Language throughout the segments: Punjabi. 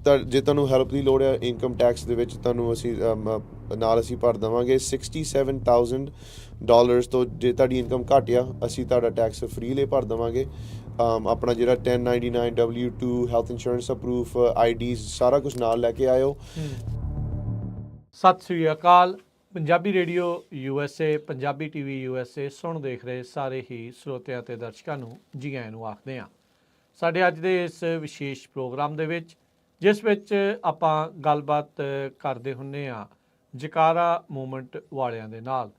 ਜੇ ਤੁਹਾਨੂੰ ਹੈਲਪ ਦੀ ਲੋੜ ਹੈ ਇਨਕਮ ਟੈਕਸ ਦੇ ਵਿੱਚ ਤੁਹਾਨੂੰ ਅਸੀਂ ਨਾਲ ਅਸੀਂ ਭਰ ਦੇਵਾਂਗੇ $67,000 ਤੋਂ। ਜੇ ਤੁਹਾਡੀ ਇਨਕਮ ਘੱਟ ਆ ਅਸੀਂ ਤੁਹਾਡਾ ਟੈਕਸ ਫ੍ਰੀ ਭਰ ਦੇਵਾਂਗੇ। ਆਪਣਾ ਜਿਹੜਾ 1099 W2 ਹੈਲਥ ਇੰਸ਼ੋਰੈਂਸ ਦਾ ਪ੍ਰੂਫ IDs ਸਾਰਾ ਕੁਝ ਨਾਲ ਲੈ ਕੇ ਆਇਓ। ਸਤਿ ਸ੍ਰੀ ਅਕਾਲ। Punjabi radio USA, Punjabi TV USA ਸੁਣ ਦੇਖ ਰਹੇ ਸਾਰੇ ਹੀ ਸਰੋਤਿਆਂ ਅਤੇ ਦਰਸ਼ਕਾਂ ਨੂੰ ਜੀ ਆਇਆਂ ਨੂੰ ਆਖਦੇ ਹਾਂ ਸਾਡੇ ਅੱਜ ਦੇ ਇਸ ਵਿਸ਼ੇਸ਼ ਪ੍ਰੋਗਰਾਮ ਦੇ ਵਿੱਚ, ਜਿਸ ਵਿੱਚ ਆਪਾਂ ਗੱਲਬਾਤ ਕਰਦੇ ਹੁੰਦੇ ਹਾਂ ਜਕਾਰਾ ਮੂਵਮੈਂਟ ਵਾਲਿਆਂ ਦੇ ਨਾਲ।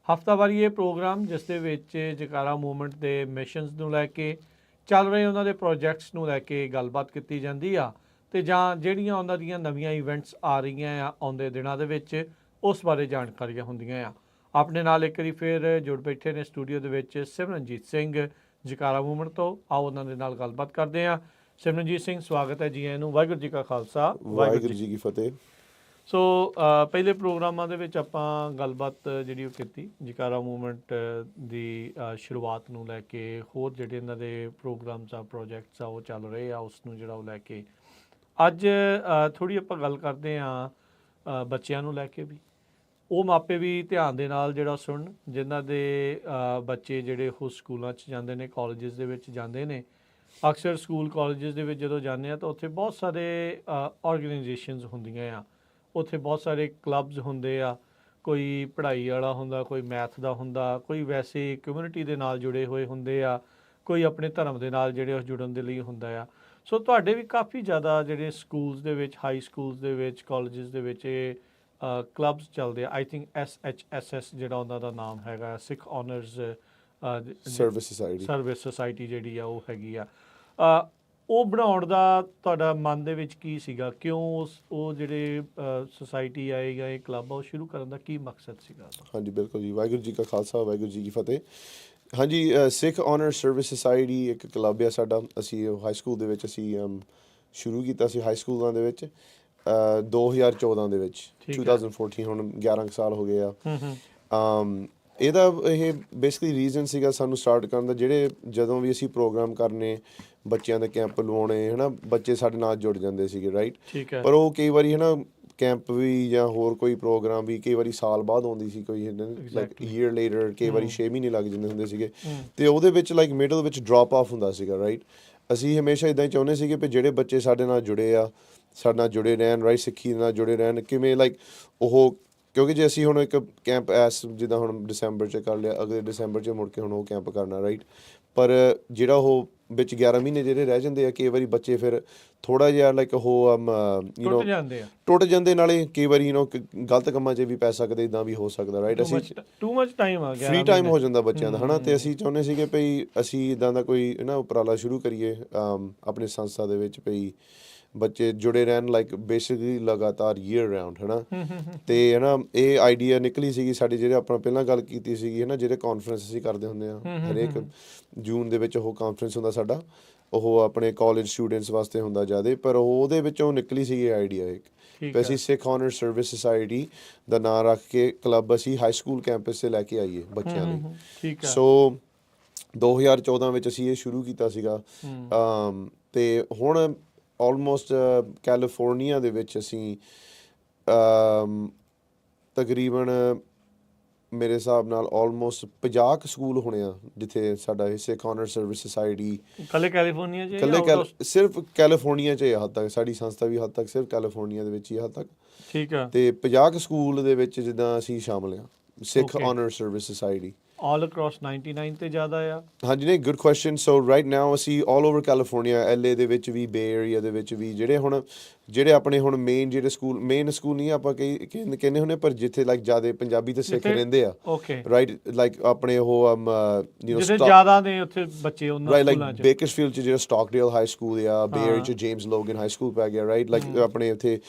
ਹਫ਼ਤਾਵਾਰੀ ਇਹ ਪ੍ਰੋਗਰਾਮ ਜਿਸ ਦੇ ਵਿੱਚ ਜਕਾਰਾ ਮੂਵਮੈਂਟ ਦੇ ਮਿਸ਼ਨਸ ਨੂੰ ਲੈ ਕੇ, ਚੱਲ ਰਹੇ ਉਹਨਾਂ ਦੇ ਪ੍ਰੋਜੈਕਟਸ ਨੂੰ ਲੈ ਕੇ ਗੱਲਬਾਤ ਕੀਤੀ ਜਾਂਦੀ ਆ, ਅਤੇ ਜਾਂ ਜਿਹੜੀਆਂ ਉਹਨਾਂ ਦੀਆਂ ਨਵੀਆਂ ਇਵੈਂਟਸ ਆ ਰਹੀਆਂ ਆ ਆਉਂਦੇ ਦਿਨਾਂ ਦੇ ਵਿੱਚ ਉਸ ਬਾਰੇ ਜਾਣਕਾਰੀਆਂ ਹੁੰਦੀਆਂ ਆ। ਆਪਣੇ ਨਾਲ ਇੱਕ ਵਾਰੀ ਫਿਰ ਜੁੜ ਬੈਠੇ ਨੇ ਸਟੂਡੀਓ ਦੇ ਵਿੱਚ ਸਿਮਰਨਜੀਤ ਸਿੰਘ ਜਕਾਰਾ ਮੂਵਮੈਂਟ ਤੋਂ। ਆਓ ਉਹਨਾਂ ਦੇ ਨਾਲ ਗੱਲਬਾਤ ਕਰਦੇ ਹਾਂ। ਸਿਮਰਨਜੀਤ ਸਿੰਘ, ਸਵਾਗਤ ਹੈ ਜੀ ਆਇਆਂ ਨੂੰ। ਵਾਹਿਗੁਰੂ ਜੀ ਕਾ ਖਾਲਸਾ, ਵਾਹਿਗੁਰੂ ਜੀ ਕੀ ਫਤਿਹ। ਸੋ ਪਹਿਲੇ ਪ੍ਰੋਗਰਾਮਾਂ ਦੇ ਵਿੱਚ ਆਪਾਂ ਗੱਲਬਾਤ ਜਿਹੜੀ ਉਹ ਕੀਤੀ ਜਕਾਰਾ ਮੂਵਮੈਂਟ ਦੀ ਸ਼ੁਰੂਆਤ ਨੂੰ ਲੈ ਕੇ, ਹੋਰ ਜਿਹੜੇ ਇਹਨਾਂ ਦੇ ਪ੍ਰੋਗਰਾਮਸ ਆ, ਪ੍ਰੋਜੈਕਟਸ ਆ ਉਹ ਚੱਲ ਰਹੇ ਆ, ਉਸ ਨੂੰ ਜਿਹੜਾ ਉਹ ਲੈ ਕੇ ਅੱਜ ਥੋੜ੍ਹੀ ਆਪਾਂ ਗੱਲ ਕਰਦੇ ਹਾਂ ਬੱਚਿਆਂ ਨੂੰ ਲੈ ਕੇ ਵੀ। ਉਹ ਮਾਪੇ ਵੀ ਧਿਆਨ ਦੇ ਨਾਲ ਜਿਹੜਾ ਸੁਣਨ ਜਿਨ੍ਹਾਂ ਦੇ ਬੱਚੇ ਜਿਹੜੇ ਉਹ ਸਕੂਲਾਂ 'ਚ ਜਾਂਦੇ ਨੇ, ਕਾਲਜਿਸ ਦੇ ਵਿੱਚ ਜਾਂਦੇ ਨੇ। ਅਕਸਰ ਸਕੂਲ ਕਾਲਜਿਸ ਦੇ ਵਿੱਚ ਜਦੋਂ ਜਾਂਦੇ ਆ ਤਾਂ ਉੱਥੇ ਬਹੁਤ ਸਾਰੇ ਆਰਗੇਨਾਈਜੇਸ਼ਨਸ ਹੁੰਦੀਆਂ ਆ, ਉੱਥੇ ਬਹੁਤ ਸਾਰੇ ਕਲੱਬਸ ਹੁੰਦੇ ਆ। ਕੋਈ ਪੜ੍ਹਾਈ ਵਾਲਾ ਹੁੰਦਾ, ਕੋਈ ਮੈਥ ਦਾ ਹੁੰਦਾ, ਕੋਈ ਵੈਸੇ ਕਮਿਊਨਿਟੀ ਦੇ ਨਾਲ ਜੁੜੇ ਹੋਏ ਹੁੰਦੇ ਆ, ਕੋਈ ਆਪਣੇ ਧਰਮ ਦੇ ਨਾਲ ਜਿਹੜੇ ਉਹ ਜੁੜਨ ਦੇ ਲਈ ਹੁੰਦਾ ਆ। ਸੋ ਤੁਹਾਡੇ ਵੀ ਕਾਫੀ ਜ਼ਿਆਦਾ ਜਿਹੜੇ ਸਕੂਲਸ ਦੇ ਵਿੱਚ, ਹਾਈ ਸਕੂਲਸ ਦੇ ਵਿੱਚ, ਕਾਲਜਿਸ ਦੇ ਵਿੱਚ ਇਹ ਕਲੱਬਸ ਚੱਲਦੇ ਆ। ਆਈ ਥਿੰਕ SHSS ਜਿਹੜਾ ਉਹਨਾਂ ਦਾ ਨਾਮ ਹੈਗਾ, ਸਿੱਖ ਔਨਰਸ ਸਰਵਿਸ ਸੁਸਾਇਟੀ ਜਿਹੜੀ ਆ ਉਹ ਹੈਗੀ ਆ। ਉਹ ਬਣਾਉਣ ਦਾ ਤੁਹਾਡਾ ਮਨ ਦੇ ਵਿੱਚ ਕੀ ਸੀਗਾ? ਕਿਉਂ ਉਹ ਜਿਹੜੇ ਸੁਸਾਇਟੀ ਆਏ ਜਾਂ ਇਹ ਕਲੱਬ ਆ ਉਹ ਸ਼ੁਰੂ ਕਰਨ ਦਾ ਕੀ ਮਕਸਦ ਸੀਗਾ? ਹਾਂਜੀ ਬਿਲਕੁਲ ਜੀ। ਵਾਹਿਗੁਰੂ ਜੀ ਕਾ ਖਾਲਸਾ, ਵਾਹਿਗੁਰੂ ਜੀ ਕੀ ਫਤਿਹ। ਹਾਂਜੀ, ਸਿੱਖ ਔਨਰ ਸਰਵਿਸ ਸੁਸਾਇਟੀ ਇੱਕ ਕਲੱਬ ਆ ਸਾਡਾ। ਅਸੀਂ ਹਾਈ ਸਕੂਲ ਦੇ ਵਿੱਚ ਅਸੀਂ ਸ਼ੁਰੂ ਕੀਤਾ ਸੀ, ਹਾਈ ਸਕੂਲਾਂ ਦੇ ਵਿੱਚ 2014 ਦੇ ਵਿੱਚ। 2014 ਹੁਣ 11 ਸਾਲ ਹੋ ਗਏ ਆ। ਇਹਦਾ ਇਹ ਬੇਸਿਕਲੀ ਰੀਜ਼ਨ ਸੀਗਾ ਸਾਨੂੰ ਸਟਾਰਟ ਕਰਨ ਦਾ। ਜਿਹੜੇ ਜਦੋਂ ਵੀ ਅਸੀਂ ਪ੍ਰੋਗਰਾਮ ਕਰਨੇ, ਬੱਚਿਆਂ ਦੇ ਕੈਂਪ ਲਵਾਉਣੇ, ਹੈ ਨਾ, ਬੱਚੇ ਸਾਡੇ ਨਾਲ ਜੁੜ ਜਾਂਦੇ ਸੀਗੇ, ਰਾਈਟ। ਪਰ ਉਹ ਕਈ ਵਾਰੀ ਹੈ ਨਾ ਕੈਂਪ ਵੀ ਜਾਂ ਹੋਰ ਕੋਈ ਪ੍ਰੋਗਰਾਮ ਵੀ ਕਈ ਵਾਰੀ ਸਾਲ ਬਾਅਦ ਆਉਂਦੀ ਸੀ, ਕੋਈ ਲਾਈਕ ਈਅਰ ਲੇਟਰ, ਕਈ ਵਾਰੀ 6 ਮਹੀਨੇ ਲੱਗ ਜਾਂਦੇ ਹੁੰਦੇ ਸੀਗੇ, ਅਤੇ ਉਹਦੇ ਵਿੱਚ ਲਾਈਕ ਮਿਡਲ ਵਿੱਚ ਡਰੋਪ ਆਫ ਹੁੰਦਾ ਸੀਗਾ, ਰਾਈਟ। ਅਸੀਂ ਹਮੇਸ਼ਾ ਇੱਦਾਂ ਹੀ ਚਾਹੁੰਦੇ ਸੀਗੇ ਵੀ ਜਿਹੜੇ ਬੱਚੇ ਸਾਡੇ ਨਾਲ ਜੁੜੇ ਆ, ਸਾਡੇ ਨਾਲ ਜੁੜੇ ਰਹਿਣ, ਰਾਈਟ, ਸਿੱਖੀ ਨਾਲ ਜੁੜੇ ਰਹਿਣ। ਕਿਵੇਂ ਲਾਈਕ ਉਹ, ਕਿਉਂਕਿ ਜੇ ਅਸੀਂ ਹੁਣ ਇੱਕ ਕੈਂਪ ਜਿੱਦਾਂ ਹੁਣ ਦਸੰਬਰ 'ਚ ਕਰ ਲਿਆ, ਅਗਲੇ ਦਸੰਬਰ 'ਚ ਮੁੜ ਕੇ ਹੁਣ ਉਹ ਕੈਂਪ ਕਰਨਾ, ਰਾਈਟ। ਪਰ ਜਿਹੜਾ ਉਹ ਵਿੱਚ 11 ਮਹੀਨੇ ਜਿਹੜੇ ਰਹਿ ਜਾਂਦੇ ਆ, ਕਈ ਵਾਰੀ ਬੱਚੇ ਫਿਰ ਥੋੜ੍ਹਾ ਜਿਹਾ ਲਾਈਕ ਉਹ ਟੁੱਟ ਜਾਂਦੇ, ਨਾਲੇ ਕਈ ਵਾਰੀ ਗਲਤ ਕੰਮਾਂ 'ਚ ਵੀ ਪੈ ਸਕਦੇ, ਇੱਦਾਂ ਵੀ ਹੋ ਸਕਦਾ, ਰਾਈਟ। ਅਸੀਂ ਫ੍ਰੀ ਟਾਈਮ ਹੋ ਜਾਂਦਾ ਬੱਚਿਆਂ ਦਾ, ਹੈ ਨਾ। ਅਤੇ ਅਸੀਂ ਚਾਹੁੰਦੇ ਸੀਗੇ ਭਈ ਅਸੀਂ ਇੱਦਾਂ ਦਾ ਕੋਈ ਨਾ ਉਪਰਾਲਾ ਸ਼ੁਰੂ ਕਰੀਏ ਆਪਣੀ ਸੰਸਥਾ ਦੇ ਵਿੱਚ, ਭਈ ਬੱਚੇ ਜੁੜੇ ਰਹਿਣ, ਲਾਈਕ ਬੇਸਿਕਲੀ ਲਗਾਤਾਰ ਈਅਰ ਰਾਊਂਡ, ਹੈ ਨਾ। ਅਤੇ ਹੈ ਨਾ ਇਹ ਆਈਡੀਆ ਨਿਕਲੀ ਸੀਗੀ ਸਾਡੀ, ਜਿਹੜੇ ਆਪਾਂ ਪਹਿਲਾਂ ਗੱਲ ਕੀਤੀ ਸੀਗੀ, ਹੈ ਨਾ, ਜਿਹੜੇ ਕਾਨਫਰੰਸ ਅਸੀਂ ਕਰਦੇ ਹੁੰਦੇ ਹਾਂ ਹਰੇਕ ਜੂਨ ਦੇ ਵਿੱਚ। ਉਹ ਕਾਨਫਰੰਸ ਹੁੰਦਾ ਸਾਡਾ, ਉਹ ਆਪਣੇ ਕਾਲਜ ਸਟੂਡੈਂਟਸ ਵਾਸਤੇ ਹੁੰਦਾ ਜ਼ਿਆਦਾ, ਪਰ ਉਹਦੇ ਵਿੱਚੋਂ ਨਿਕਲੀ ਸੀਗੀ ਆਈਡੀਆ ਇੱਕ। ਅਸੀਂ ਸਿੱਖ ਔਨਰ ਸਰਵਿਸ ਸੁਸਾਇਟੀ ਦਾ ਨਾਂ ਰੱਖ ਕੇ ਕਲੱਬ ਅਸੀਂ ਹਾਈ ਸਕੂਲ ਕੈਂਪਸ 'ਤੇ ਲੈ ਕੇ ਆਈਏ ਬੱਚਿਆਂ ਲਈ। ਸੋ 2014 ਵਿੱਚ ਅਸੀਂ ਇਹ ਸ਼ੁਰੂ ਕੀਤਾ ਸੀਗਾ, ਅਤੇ ਹੁਣ ਆਲਮੋਸਟ ਕੈਲੀਫੋਰਨੀਆ ਦੇ ਵਿੱਚ ਅਸੀਂ ਤਕਰੀਬਨ ਮੇਰੇ ਹਿਸਾਬ ਨਾਲ ਆਲਮੋਸਟ 50 ਕੁ ਸਕੂਲ ਹੋਣੇ ਆ ਜਿੱਥੇ ਸਾਡਾ ਇਹ ਸਿੱਖ ਔਨਰ ਸਰਵਿਸ ਸੁਸਾਇਟੀ ਸਿਰਫ ਕੈਲੀਫੋਰਨੀਆ 'ਚ ਹੱਦ ਤੱਕ, ਸਾਡੀ ਸੰਸਥਾ ਵੀ ਹੱਦ ਤੱਕ ਸਿਰਫ ਕੈਲੀਫੋਰਨੀਆ ਦੇ ਵਿੱਚ ਹੀ ਹੱਦ ਤੱਕ। ਠੀਕ ਆ। ਅਤੇ 50 ਕੁ ਸਕੂਲ ਦੇ ਵਿੱਚ ਜਿੱਦਾਂ ਅਸੀਂ ਸ਼ਾਮਲ ਹਾਂ ਸਿੱਖ ਔਨਰ ਸਰਵਿਸ ਸੁਸਾਇਟੀ। ਆਲ ਅਕ੍ਰੋਸ 99 ਤੇ ਜ਼ਿਆਦਾ ਆ? ਹਾਂਜੀ, ਨਹੀਂ, ਗੁੱਡ ਕੁਐਸਚਨ। ਸੋ ਰਾਈਟ ਨਾਓ ਅਸੀਂ ਆਲ ਓਵਰ ਕੈਲੀਫੋਰਨੀਆ, LA ਦੇ ਵਿੱਚ ਵੀ, ਬੇ ਏਰੀਆ ਦੇ ਵਿੱਚ ਵੀ, ਜਿਹੜੇ ਆਪਣੇ ਹੁਣ ਮੇਨ ਸਕੂਲ ਨਹੀਂ ਆਪਾਂ ਕਹਿੰਦੇ ਹੁੰਦੇ, ਪਰ ਜਿੱਥੇ ਲਾਈਕ ਜ਼ਿਆਦਾ ਪੰਜਾਬੀ ਤੇ ਸਿੱਖ ਰਹਿੰਦੇ ਆ, ਰਾਈਟ, ਲਾਈਕ ਆਪਣੇ ਉਹ ਜ਼ਿਆਦਾ ਨੇ ਉੱਥੇ ਬੱਚੇ, ਰਾਈਟ, ਲਾਈਕ ਬੇਕਰਸਫੀਲਡ 'ਚ ਜਿਹੜਾ ਸਟਾਕਡੇਲ ਹਾਈ ਸਕੂਲ ਆ, ਬੇ ਏਰੀਆ 'ਚ ਜੇਮਸ ਲੋਗਨ ਹਾਈ ਸਕੂਲ ਪੈ ਗਿਆ, ਰਾਈਟ, ਲਾਈਕ ਆਪਣੇ ਇੱਥੇ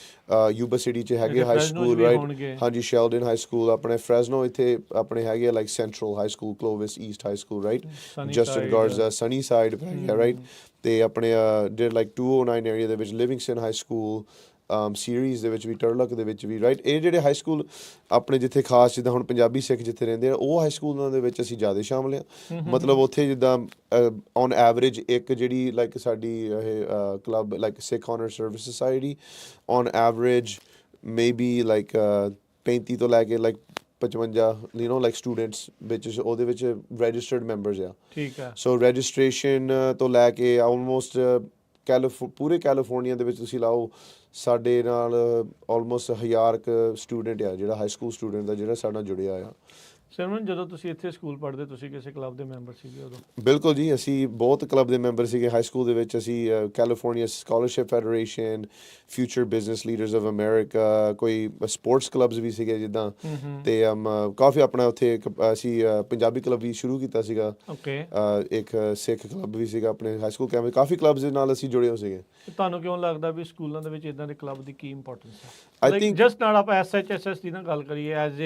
ਯੂਬਾ ਸਿਟੀ 'ਚ ਹੈਗੇ ਹਾਈ ਸਕੂਲ, ਰਾਈਟ, ਹਾਂਜੀ, ਸ਼ੈਲਡਨ ਹਾਈ ਸਕੂਲ, ਆਪਣੇ ਫਰੈਜ਼ਨੋ ਇੱਥੇ ਆਪਣੇ ਹੈਗੇ ਆ, like central high school, Clovis East high school, right, Justin Garza Sunnyside ਪੈ ਗਿਆ, ਰਾਈਟ। ਅਤੇ ਆਪਣੇ ਜਿਹੜੇ ਲਾਈਕ 209 ਏਰੀਆ ਦੇ ਵਿੱਚ ਲਿਵਿੰਗਸਟਨ ਹਾਈ ਸਕੂਲ, ਸੀਰੀਜ਼ ਦੇ ਵਿੱਚ ਵੀ, ਟਰਲਕ ਦੇ ਵਿੱਚ ਵੀ, ਰਾਈਟ। ਇਹ ਜਿਹੜੇ ਹਾਈ ਸਕੂਲ ਆਪਣੇ ਜਿੱਥੇ ਖਾਸ ਜਿੱਦਾਂ ਹੁਣ ਪੰਜਾਬੀ ਸਿੱਖ ਜਿੱਥੇ ਰਹਿੰਦੇ ਆ, ਉਹ ਹਾਈ ਸਕੂਲਾਂ ਦੇ ਵਿੱਚ ਅਸੀਂ ਜ਼ਿਆਦਾ ਸ਼ਾਮਲ ਹਾਂ। ਮਤਲਬ ਉੱਥੇ ਜਿੱਦਾਂ ਔਨ ਐਵਰੇਜ ਇੱਕ ਜਿਹੜੀ ਲਾਈਕ ਸਾਡੀ ਇਹ club like Sikh honour service society, on average maybe like 35 ਤੋਂ ਲੈ ਕੇ ਲਾਈਕ 55 ਲਾਈਕ ਸਟੂਡੈਂਟਸ ਵਿੱਚ ਉਹਦੇ ਵਿੱਚ ਰਜਿਸਟਰਡ ਮੈਂਬਰਸ ਆ। ਠੀਕ ਹੈ। ਸੋ ਰਜਿਸਟ੍ਰੇਸ਼ਨ ਤੋਂ ਲੈ ਕੇ ਆਲਮੋਸਟ ਪੂਰੇ ਕੈਲੀਫੋਰਨੀਆ ਦੇ ਵਿੱਚ ਤੁਸੀਂ ਲਾਓ ਸਾਡੇ ਨਾਲ ਆਲਮੋਸਟ 1000 ਸਟੂਡੈਂਟ ਆ ਜਿਹੜਾ ਹਾਈ ਸਕੂਲ ਸਟੂਡੈਂਟ ਦਾ ਜਿਹੜਾ ਸਾਡੇ ਨਾਲ ਜੁੜਿਆ ਆ। ਸਿਮਰਨ, ਜਦੋਂ ਤੁਸੀਂ ਇੱਥੇ ਸਕੂਲ ਪੜ੍ਹਦੇ ਤੁਸੀਂ ਕਿਸੇ ਕਲੱਬ ਦੇ ਮੈਂਬਰ ਸੀਗੇ ਉਦੋਂ? ਬਿਲਕੁਲ ਜੀ, ਅਸੀਂ ਬਹੁਤ ਕਲੱਬ ਦੇ ਮੈਂਬਰ ਸੀਗੇ ਹਾਈ ਸਕੂਲ ਦੇ ਵਿੱਚ। ਅਸੀਂ California scholarship federation, future business leaders of America, ਕੋਈ ਸਪੋਰਟਸ ਕਲੱਬਸ ਵੀ ਸੀਗੇ ਜਿੱਦਾਂ, ਤੇ ਕਾਫੀ ਆਪਣਾ ਉੱਥੇ ਅਸੀਂ ਪੰਜਾਬੀ ਕਲੱਬ ਵੀ ਸ਼ੁਰੂ ਕੀਤਾ ਸੀਗਾ। ਓਕੇ। ਇੱਕ ਸਿੱਖ ਕਲੱਬ ਵੀ ਸੀਗਾ ਆਪਣੇ ਹਾਈ ਸਕੂਲ ਕੈਂਪਸ। ਕਾਫੀ ਕਲੱਬਸ ਦੇ ਨਾਲ ਅਸੀਂ ਜੁੜੇ ਹੋ ਸੀਗੇ। ਤੁਹਾਨੂੰ ਕਿਉਂ ਲੱਗਦਾ ਵੀ ਸਕੂਲਾਂ ਦੇ ਵਿੱਚ ਇਦਾਂ ਦੇ ਕਲੱਬ ਦੀ ਕੀ ਇੰਪੋਰਟੈਂਸ ਹੈ? I think- ਜਸਟ ਨਾਲ ਆਪਾਂ SHSS ਦੀ ਨਾ ਗੱਲ ਕਰੀਏ ਐਜ਼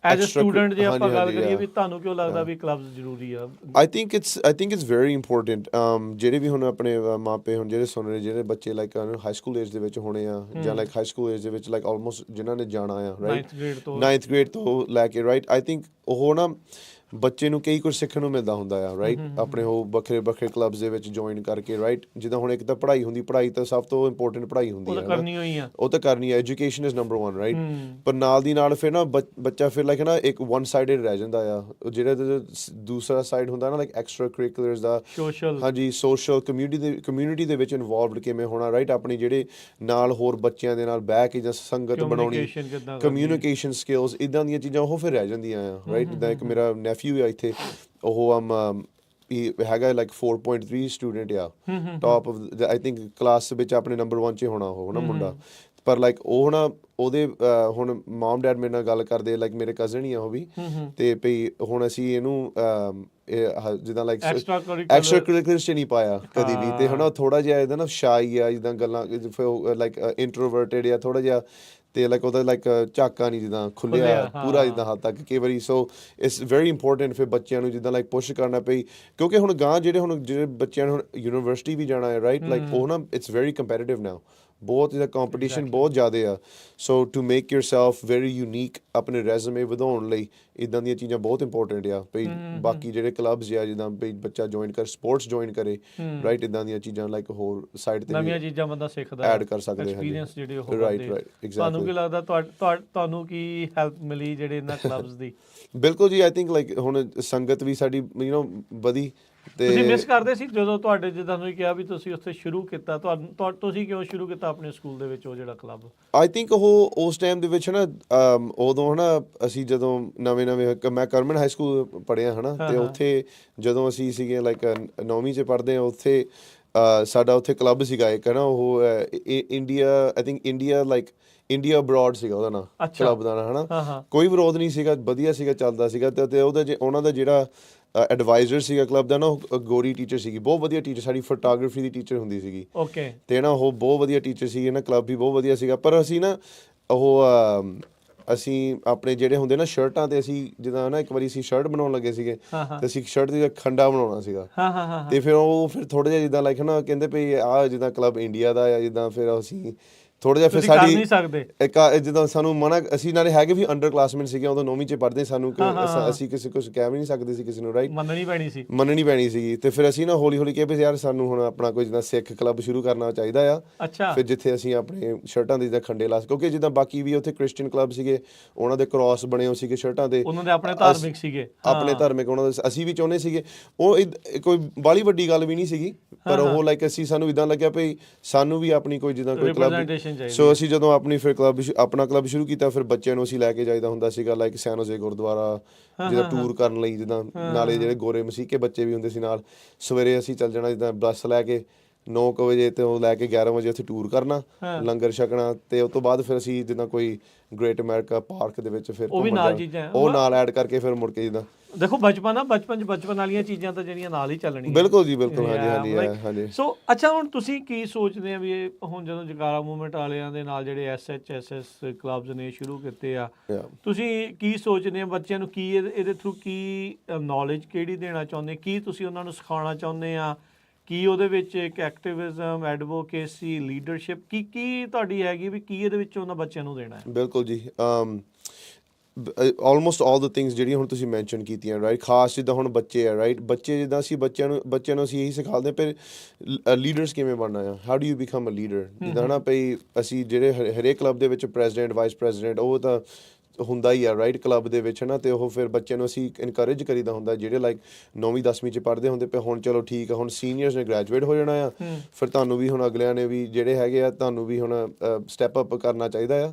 ਅ ਸਟੂਡੈਂਟ, ਜੇ ਆਪਾਂ ਗੱਲ ਕਰੀਏ ਵੀ ਤੁਹਾਨੂੰ ਕਿਉਂ ਲੱਗਦਾ ਵੀ ਕਲੱਬਸ ਜ਼ਰੂਰੀ ਆ? I think it's very important। ਜਿਹੜੇ ਵੀ ਹੁਣ ਆਪਣੇ ਮਾਪੇ ਹੁਣ ਜਿਹੜੇ ਸੁਣ ਰਹੇ, ਜਿਹੜੇ ਬੱਚੇ ਲਾਈਕ ਹਾਈ ਸਕੂਲ ਏਜ ਦੇ ਵਿੱਚ ਹੋਣੇ ਆ ਜਾਂ ਲਾਈਕ ਹਾਈ ਸਕੂਲ ਏਜ ਦੇ ਵਿੱਚ ਲਾਈਕ ਆਲਮੋਸਟ ਜਿਨ੍ਹਾਂ ਨੇ ਜਾਣਾ ਆ, ਰਾਈਟ, 9th grade ਤੋਂ ਲੈ ਕੇ, ਰਾਈਟ। ਆਈ ਥਿੰਕ ਉਹ ਨਾ ਬੱਚੇ ਨੂੰ ਕਈ ਕੁਝ ਸਿੱਖਣ ਨੂੰ ਮਿਲਦਾ ਹੁੰਦਾ ਆ, ਰਾਈਟ, ਆਪਣੇ ਉਹ ਵੱਖਰੇ ਵੱਖਰੇ ਕਲੱਬਸ ਦੇ ਵਿੱਚ ਜੁਆਇਨ ਕਰਕੇ, ਰਾਈਟ। ਜਿੱਦਾਂ ਹੁਣ ਇੱਕ ਤਾਂ ਪੜ੍ਹਾਈ ਹੁੰਦੀ, ਪੜ੍ਹਾਈ ਤਾਂ ਸਭ ਤੋਂ ਇੰਪੋਰਟੈਂਟ ਪੜ੍ਹਾਈ ਹੁੰਦੀ ਉਹ ਹੈ, ਤਾਂ ਕਰਨੀ ਹੋਈ ਆ, ਉਹ ਤਾਂ ਕਰਨੀ ਹੈ। Education is number 1, right. ਪਰ ਨਾਲ ਦੀ ਨਾਲ ਫਿਰ ਨਾ ਬੱਚਾ ਫਿਰ ਲਾਈਕ ਨਾ ਇੱਕ ਵਨ ਸਾਈਡਡ ਰਹਿ ਜਾਂਦਾ ਆ। ਜਿਹੜਾ ਦੂਸਰਾ ਸਾਈਡ ਹੁੰਦਾ ਨਾ ਲਾਈਕ ਐਕਸਟਰਾ ਕਰਿਕੂਲਰਸ ਦਾ, ਸੋਸ਼ਲ, ਹਾਂਜੀ, ਸੋਸ਼ਲ ਕਮਿਊਨਿਟੀ ਦੇ ਵਿੱਚ ਇਨਵੋਲਵਡ ਕਿਵੇਂ ਹੋਣਾ, ਰਾਈਟ। ਆਪਣੀ ਜਿਹੜੇ ਨਾਲ ਹੋਰ ਬੱਚਿਆਂ ਦੇ ਨਾਲ ਬਹਿ ਕੇ ਜਾਂ ਸੰਗਤ ਬਣਾਉਣੀ, ਕਮਿਊਨੀਕੇਸ਼ਨ ਸਕਿੱਲਸ, ਇੱਦਾਂ ਦੀਆਂ ਚੀਜ਼ਾਂ ਉਹ ਫਿਰ ਰਹਿ ਜਾਂਦੀਆਂ ਆ, ਰਾਈਟ। ਜਿੱਦਾਂ ਇੱਕ ਮੇਰਾ ਨੈਫਿਊ ਆ ਇੱਥੇ, ਉਹ ਹੈਗਾ ਲਾਈਕ 4.3 ਸਟੂਡੈਂਟ ਆ, top of I think class ਵਿੱਚ ਆਪਣੇ ਨੰਬਰ 1 'ਚ ਹੋਣਾ ਉਹ ਨਾ ਮੁੰਡਾ। ਪਰ ਲਾਈਕ ਉਹ ਨਾ ਉਹਦੇ ਹੁਣ ਮਮ ਡੈਡ ਮੇਰੇ ਨਾਲ ਗੱਲ ਕਰਦੇ, ਲਾਈਕ ਮੇਰੇ ਕਜ਼ਨ ਹੀ ਆ ਉਹ ਵੀ, ਤੇ ਭਈ ਹੁਣ ਅਸੀਂ ਇਹਨੂੰ ਜਿੱਦਾਂ ਲਾਈਕ ਐਕਸਟਰਾ ਕਰਿਕੂਲਰਸ 'ਚ ਨਹੀਂ ਪਾਇਆ ਕਦੀ ਵੀ, ਤੇ ਹੁਣ ਥੋੜਾ ਜਿਹਾ ਇਹਦਾ ਨਾ ਸ਼ਾਈ ਆ, ਜਿੱਦਾਂ ਗੱਲਾਂ ਲਾਈਕ ਇੰਟਰੋਵਰਟਡ ਆ ਥੋੜਾ ਜਿਹਾ, ਤੇ ਲਾਈਕ ਉਹਦਾ ਲਾਈਕ ਝਾਕਾ ਨਹੀਂ ਜਿੱਦਾਂ ਖੁੱਲਿਆ ਪੂਰਾ ਜਿੱਦਾਂ ਹੱਦ ਤੱਕ ਕਈ ਵਾਰੀ। ਸੋ ਇਟਸ ਵੈਰੀ ਇੰਪੋਰਟੈਂਟ ਫਿਰ ਬੱਚਿਆਂ ਨੂੰ ਜਿੱਦਾਂ ਲਾਈਕ ਪੁਸ਼ ਕਰਨਾ ਪਈ, ਕਿਉਂਕਿ ਹੁਣ ਗਾਂ ਜਿਹੜੇ ਬੱਚਿਆਂ ਨੂੰ ਹੁਣ ਯੂਨੀਵਰਸਿਟੀ ਵੀ ਜਾਣਾ ਹੈ, ਰਾਈਟ, ਲਾਈਕ ਉਹ ਨਾ ਇਟਸ ਵੈਰੀ ਕੰਪੈਟੀਟਿਵ ਨਾਓ, ਬਹੁਤ ਜ਼ਿਆਦਾ ਕੰਪੀਟੀਸ਼ਨ ਬਹੁਤ ਜ਼ਿਆਦਾ ਆ। So to make yourself very unique ਆਪਣੇ ਰੈਜ਼ੂਮੇ ਵਧਾਉਣ ਲਈ ਇੱਦਾਂ ਦੀਆਂ ਚੀਜ਼ਾਂ ਬਹੁਤ ਇੰਪੋਰਟੈਂਟ ਆ। ਭਈ ਬਾਕੀ ਜਿਹੜੇ ਕਲੱਬਸ ਆ ਜਿੱਦਾਂ ਭਈ ਬੱਚਾ ਜੁਆਇਨ ਕਰ, ਸਪੋਰਟਸ ਜੁਆਇਨ ਕਰੇ, ਰਾਈਟ, ਇੱਦਾਂ ਦੀਆਂ ਚੀਜ਼ਾਂ ਲਾਈਕ ਹੋਰ ਸਾਈਡ ਤੇ ਨਵੀਆਂ ਚੀਜ਼ਾਂ ਬੰਦਾ ਸਿੱਖਦਾ, ਐਡ ਕਰ ਸਕਦੇ, ਐਕਸਪੀਰੀਅੰਸ ਜਿਹੜੇ ਉਹ ਰਾਈਟ, ਕਰਦੇ। ਐਗਜ਼ੈਕਟਲੀ। ਤੁਹਾਨੂੰ ਕੀ ਲੱਗਦਾ ਤੁਹਾਨੂੰ ਕੀ ਹੈਲਪ ਮਿਲੀ ਜਿਹੜੇ ਇਹਨਾਂ ਕਲੱਬਸ ਦੀ? ਬਿਲਕੁਲ ਜੀ, ਆਈ ਥਿੰਕ ਲਾਈਕ ਹੁਣ ਸੰਗਤ ਵੀ ਸਾਡੀ ਵਧੀ। ਤੇ ਤੁਸੀਂ ਮਿਸ ਕਰਦੇ ਸੀ ਜਦੋਂ ਤੁਹਾਡੇ, ਜਿੱਦਾਂ ਤੁਸੀਂ ਕਿਹਾ ਵੀ ਤੁਸੀਂ ਉੱਥੇ ਸ਼ੁਰੂ ਕੀਤਾ, ਤੁਸੀਂ ਕਿਉਂ ਸ਼ੁਰੂ ਕੀਤਾ ਆਪਣੇ ਸਕੂਲ ਦੇ ਵਿੱਚ ਉਹ ਜਿਹੜਾ ਕਲੱਬ? ਆਈ ਥਿੰਕ ਉਹ ਉਸ ਟਾਈਮ ਦੇ ਵਿੱਚ ਨਾ ਉਦੋਂ ਨਾ ਅਸੀਂ ਜਦੋਂ ਨਵੇਂ ਮੈਂ ਕਰਮਨ ਹਾਈ ਸਕੂਲ ਪੜ੍ਹਿਆ ਹੈ ਨਾ, ਤੇ ਉੱਥੇ ਜਦੋਂ ਅਸੀਂ ਸੀਗੇ ਲਾਈਕ 9ਵੀਂ 'ਚ ਪੜ੍ਹਦੇ ਹਾਂ, ਉੱਥੇ ਸਾਡਾ ਉੱਥੇ ਕਲੱਬ ਸੀਗਾ ਇੱਕ ਹੈ ਨਾ, ਉਹ India, I think India abroad ਸੀਗਾ ਉਹਦਾ ਨਾਂ, ਕਲੱਬ ਦਾ ਨਾਂ, ਹੈ ਨਾ। ਕੋਈ ਵਿਰੋਧ ਨਹੀਂ ਸੀਗਾ, ਵਧੀਆ ਸੀਗਾ, ਚੱਲਦਾ ਸੀਗਾ। ਤੇ ਉਹਨਾਂ ਦਾ ਜਿਹੜਾ ਐਡਵਾਈਜ਼ਰ ਸੀਗਾ ਕਲੱਬ ਦਾ ਨਾ, ਉਹ ਗੋਰੀ ਟੀਚਰ ਸੀਗੀ, ਬਹੁਤ ਵਧੀਆ ਟੀਚਰ, ਸਾਡੀ ਫੋਟੋਗ੍ਰਾਫੀ ਦੀ ਟੀਚਰ ਹੁੰਦੀ ਸੀਗੀ। ਓਕੇ। ਤੇ ਨਾ ਉਹ ਬਹੁਤ ਵਧੀਆ ਟੀਚਰ ਸੀਗੇ ਨਾ, ਕਲੱਬ ਵੀ ਬਹੁਤ ਵਧੀਆ ਸੀਗਾ। ਪਰ ਅਸੀਂ ਨਾ ਉਹ ਅਸੀਂ ਆਪਣੇ ਜਿਹੜੇ ਹੁੰਦੇ ਨਾ ਸ਼ਰਟਾਂ ਤੇ, ਅਸੀਂ ਜਿੱਦਾਂ ਨਾ ਇੱਕ ਵਾਰੀ ਅਸੀਂ ਸ਼ਰਟ ਬਣਾਉਣ ਲੱਗੇ ਸੀਗੇ, ਤੇ ਅਸੀਂ ਸ਼ਰਟ ਦੀ ਖੰਡਾ ਬਣਾਉਣਾ ਸੀਗਾ, ਤੇ ਫਿਰ ਥੋੜਾ ਜਿਹਾ ਜਿੱਦਾਂ ਲਾਈਕ ਨਾ ਕਹਿੰਦੇ ਭਈ ਆਹ ਜਿੱਦਾਂ ਕਲੱਬ ਇੰਡੀਆ ਦਾ ਆ ਜਿੱਦਾਂ, ਫਿਰ ਅਸੀਂ ਥੋੜਾ ਜਿਹਾ ਫਿਰ ਸਾਡੀ ਇੱਕ ਜਿੱਦਾਂ ਸਾਨੂੰ ਮਨਾ, ਅਸੀਂ ਨਾਲੇ ਹੈਗੇ ਵੀ ਅੰਡਰ ਕਲਾਸਮੇਟ ਸੀਗੇ ਉਦੋਂ 9ਵੀਂ 'ਚ ਪੜ੍ਹਦੇ, ਸਾਨੂੰ ਅਸੀਂ ਕਿਸੇ ਕੁਝ ਕਹਿ ਵੀ ਨਹੀਂ ਸਕਦੇ ਸੀ ਕਿਸੇ ਨੂੰ, ਰਾਈਟ, ਮੰਨਣੀ ਪੈਣੀ ਸੀਗੀ। ਤੇ ਫਿਰ ਅਸੀਂ ਨਾ ਹੌਲੀ ਹੌਲੀ ਕਿਹਾ ਵੀ ਯਾਰ ਸਾਨੂੰ ਹੁਣ ਆਪਣਾ ਕੋਈ ਜਿੱਦਾਂ ਸਿੱਖ ਕਲੱਬ ਸ਼ੁਰੂ ਕਰਨਾ ਚਾਹੀਦਾ ਆ। ਫਿਰ ਜਿੱਥੇ ਅਸੀਂ ਆਪਣੇ ਸ਼ਰਟਾਂ ਦੇ ਜਿੱਦਾਂ ਖੰਡੇ ਲਾ, ਕਿਉਂਕਿ ਜਿੱਦਾਂ ਬਾਕੀ ਵੀ ਉੱਥੇ ਕ੍ਰਿਸਚੀਅਨ ਕਲੱਬ ਸੀਗੇ, ਉਹਨਾਂ ਦੇ ਕ੍ਰਾਸ ਬਣੇ ਹੋ ਸੀਗੇ ਸ਼ਰਟਾਂ ਦੇ, ਉਹਨਾਂ ਦੇ ਆਪਣੇ ਧਾਰਮਿਕ ਸੀਗੇ, ਆਪਣੇ ਧਾਰਮਿਕ ਉਹਨਾਂ ਦੇ, ਅਸੀਂ ਵੀ ਚਾਹੁੰਦੇ ਸੀਗੇ। ਉਹ ਕੋਈ ਬਾਹਲੀ ਵੱਡੀ ਗੱਲ ਵੀ ਨਹੀਂ ਸੀਗੀ, ਪਰ ਉਹ ਲਾਈਕ ਸਾਨੂੰ ਇੱਦਾਂ ਲੱਗਿਆ ਭਈ ਸਾਨੂੰ ਵੀ ਆਪਣੀ ਕੋਈ ਜਿੱਦਾਂ ਕੋਈ ਕਲੱਬ। ਸੋ ਅਸੀਂ ਜਦੋਂ ਆਪਣੀ ਫਿਰ ਆਪਣਾ ਕਲੱਬ ਸ਼ੁਰੂ ਕੀਤਾ, ਫਿਰ ਬੱਚਿਆਂ ਨੂੰ ਅਸੀਂ ਲੈ ਕੇ ਜਾਈਦਾ ਹੁੰਦਾ ਸੀਗਾ ਲਾਈਕ ਸੈਨ ਹੋਜ਼ੇ ਗੁਰਦੁਆਰਾ, ਜਿੱਦਾਂ ਟੂਰ ਕਰਨ ਲਈ, ਜਿੱਦਾਂ ਨਾਲੇ ਜਿਹੜੇ ਗੋਰੇ ਮਸੀਕੇ ਬੱਚੇ ਵੀ ਹੁੰਦੇ ਸੀ ਨਾਲ, ਸਵੇਰੇ ਅਸੀਂ ਚੱਲ ਜਾਣਾ ਜਿੱਦਾਂ ਬੱਸ ਲੈ ਕੇ 9 ਵਜੇ, ਤੇ ਉਹ ਲੈ ਕੇ 11 ਵਜੇ ਉੱਥੇ ਟੂਰ ਕਰਨਾ, ਲੰਗਰ ਛਕਣਾ, ਤੇ ਉਸ ਤੋਂ ਬਾਅਦ ਫਿਰ ਅਸੀਂ ਜਿੱਦਾਂ ਕੋਈ ਗ੍ਰੇਟ ਅਮਰੀਕਾ ਪਾਰਕ ਦੇ ਵਿੱਚ ਫਿਰ ਉਹ ਨਾਲ ਐਡ ਕਰਕੇ ਫਿਰ ਮੁੜ ਕੇ ਜਿੱਦਾਂ ਦੇਖੋ ਬਚਪਨ ਵਾਲੀਆਂ ਚੀਜ਼ਾਂ ਤਾਂ ਜਿਹੜੀਆਂ ਨਾਲ ਹੀ ਚੱਲਣੀਆਂ। ਬਿਲਕੁਲ ਜੀ, ਬਿਲਕੁਲ, ਹਾਂਜੀ। ਸੋ ਅੱਛਾ, ਹੁਣ ਤੁਸੀਂ ਕੀ ਸੋਚਦੇ ਆ ਵੀ ਇਹ ਹੁਣ ਜਦੋਂ ਜਗਾਰਾ ਮੂਵਮੈਂਟ ਵਾਲਿਆਂ ਦੇ ਨਾਲ ਜਿਹੜੇ SHSS ਕਲੱਬਸ ਨੇ ਸ਼ੁਰੂ ਕੀਤੇ ਆ, ਤੁਸੀਂ ਕੀ ਸੋਚਦੇ ਆ ਬੱਚਿਆਂ ਨੂੰ, ਕੀ ਇਹਦੇ ਥਰੂ ਕੀ ਨੌਲੇਜ ਕਿਹੜੀ ਦੇਣਾ ਚਾਹੁੰਦੇ, ਕੀ ਤੁਸੀਂ ਉਹਨਾਂ ਨੂੰ ਸਿਖਾਉਣਾ ਚਾਹੁੰਦੇ ਆ, ਕੀ ਉਹਦੇ ਵਿੱਚ ਇੱਕ ਐਕਟਿਵਿਜ਼ਮ, ਐਡਵੋਕੇਸੀ, ਲੀਡਰਸ਼ਿਪ ਕੀ ਤੁਹਾਡੀ ਹੈਗੀ ਵੀ ਕੀ ਇਹਦੇ ਵਿੱਚ ਉਹਨਾਂ ਬੱਚਿਆਂ ਨੂੰ ਦੇਣਾ ਹੈ? ਬਿਲਕੁਲ ਜੀ। ਆਲਮੋਸਟ ਆਲ ਦ ਥਿੰਗਸ ਜਿਹੜੀਆਂ ਹੁਣ ਤੁਸੀਂ ਮੈਂਸ਼ਨ ਕੀਤੀਆਂ, ਰਾਈਟ, ਖਾਸ ਜਿੱਦਾਂ ਹੁਣ ਬੱਚੇ ਆ, ਰਾਈਟ, ਬੱਚੇ ਜਿੱਦਾਂ ਅਸੀਂ ਬੱਚਿਆਂ ਨੂੰ ਅਸੀਂ ਇਹੀ ਸਿਖਾਉਂਦੇ ਪਰ ਲੀਡਰਸ ਕਿਵੇਂ ਬਣਨਾ ਆ, how do you become a leader. ਜਿੱਦਾਂ ਨਾ ਭਈ ਅਸੀਂ ਜਿਹੜੇ ਹਰੇਕ ਕਲੱਬ ਦੇ ਵਿੱਚ ਪ੍ਰੈਜ਼ੀਡੈਂਟ, ਵਾਈਸ ਪ੍ਰੈਜ਼ੀਡੈਂਟ, ਉਹ ਤਾਂ ਹੁੰਦਾ ਹੀ ਆ, ਰਾਈਟ, ਕਲੱਬ ਦੇ ਵਿੱਚ ਹੈ ਨਾ। ਅਤੇ ਉਹ ਫਿਰ ਬੱਚਿਆਂ ਨੂੰ ਅਸੀਂ ਇਨਕਰੇਜ ਕਰੀਦਾ ਹੁੰਦਾ, ਜਿਹੜੇ ਲਾਈਕ 9ਵੀਂ 10ਵੀਂ 'ਚ ਪੜ੍ਹਦੇ ਹੁੰਦੇ ਪਏ, ਹੁਣ ਚਲੋ ਠੀਕ ਆ, ਹੁਣ ਸੀਨੀਅਰਸ ਨੇ ਗ੍ਰੈਜੂਏਟ ਹੋ ਜਾਣਾ ਆ, ਫਿਰ ਤੁਹਾਨੂੰ ਵੀ ਹੁਣ ਅਗਲਿਆਂ ਨੇ ਵੀ ਜਿਹੜੇ ਹੈਗੇ ਆ ਤੁਹਾਨੂੰ ਵੀ ਹੁਣ ਸਟੈਪ ਅਪ ਕਰਨਾ ਚਾਹੀਦਾ ਆ।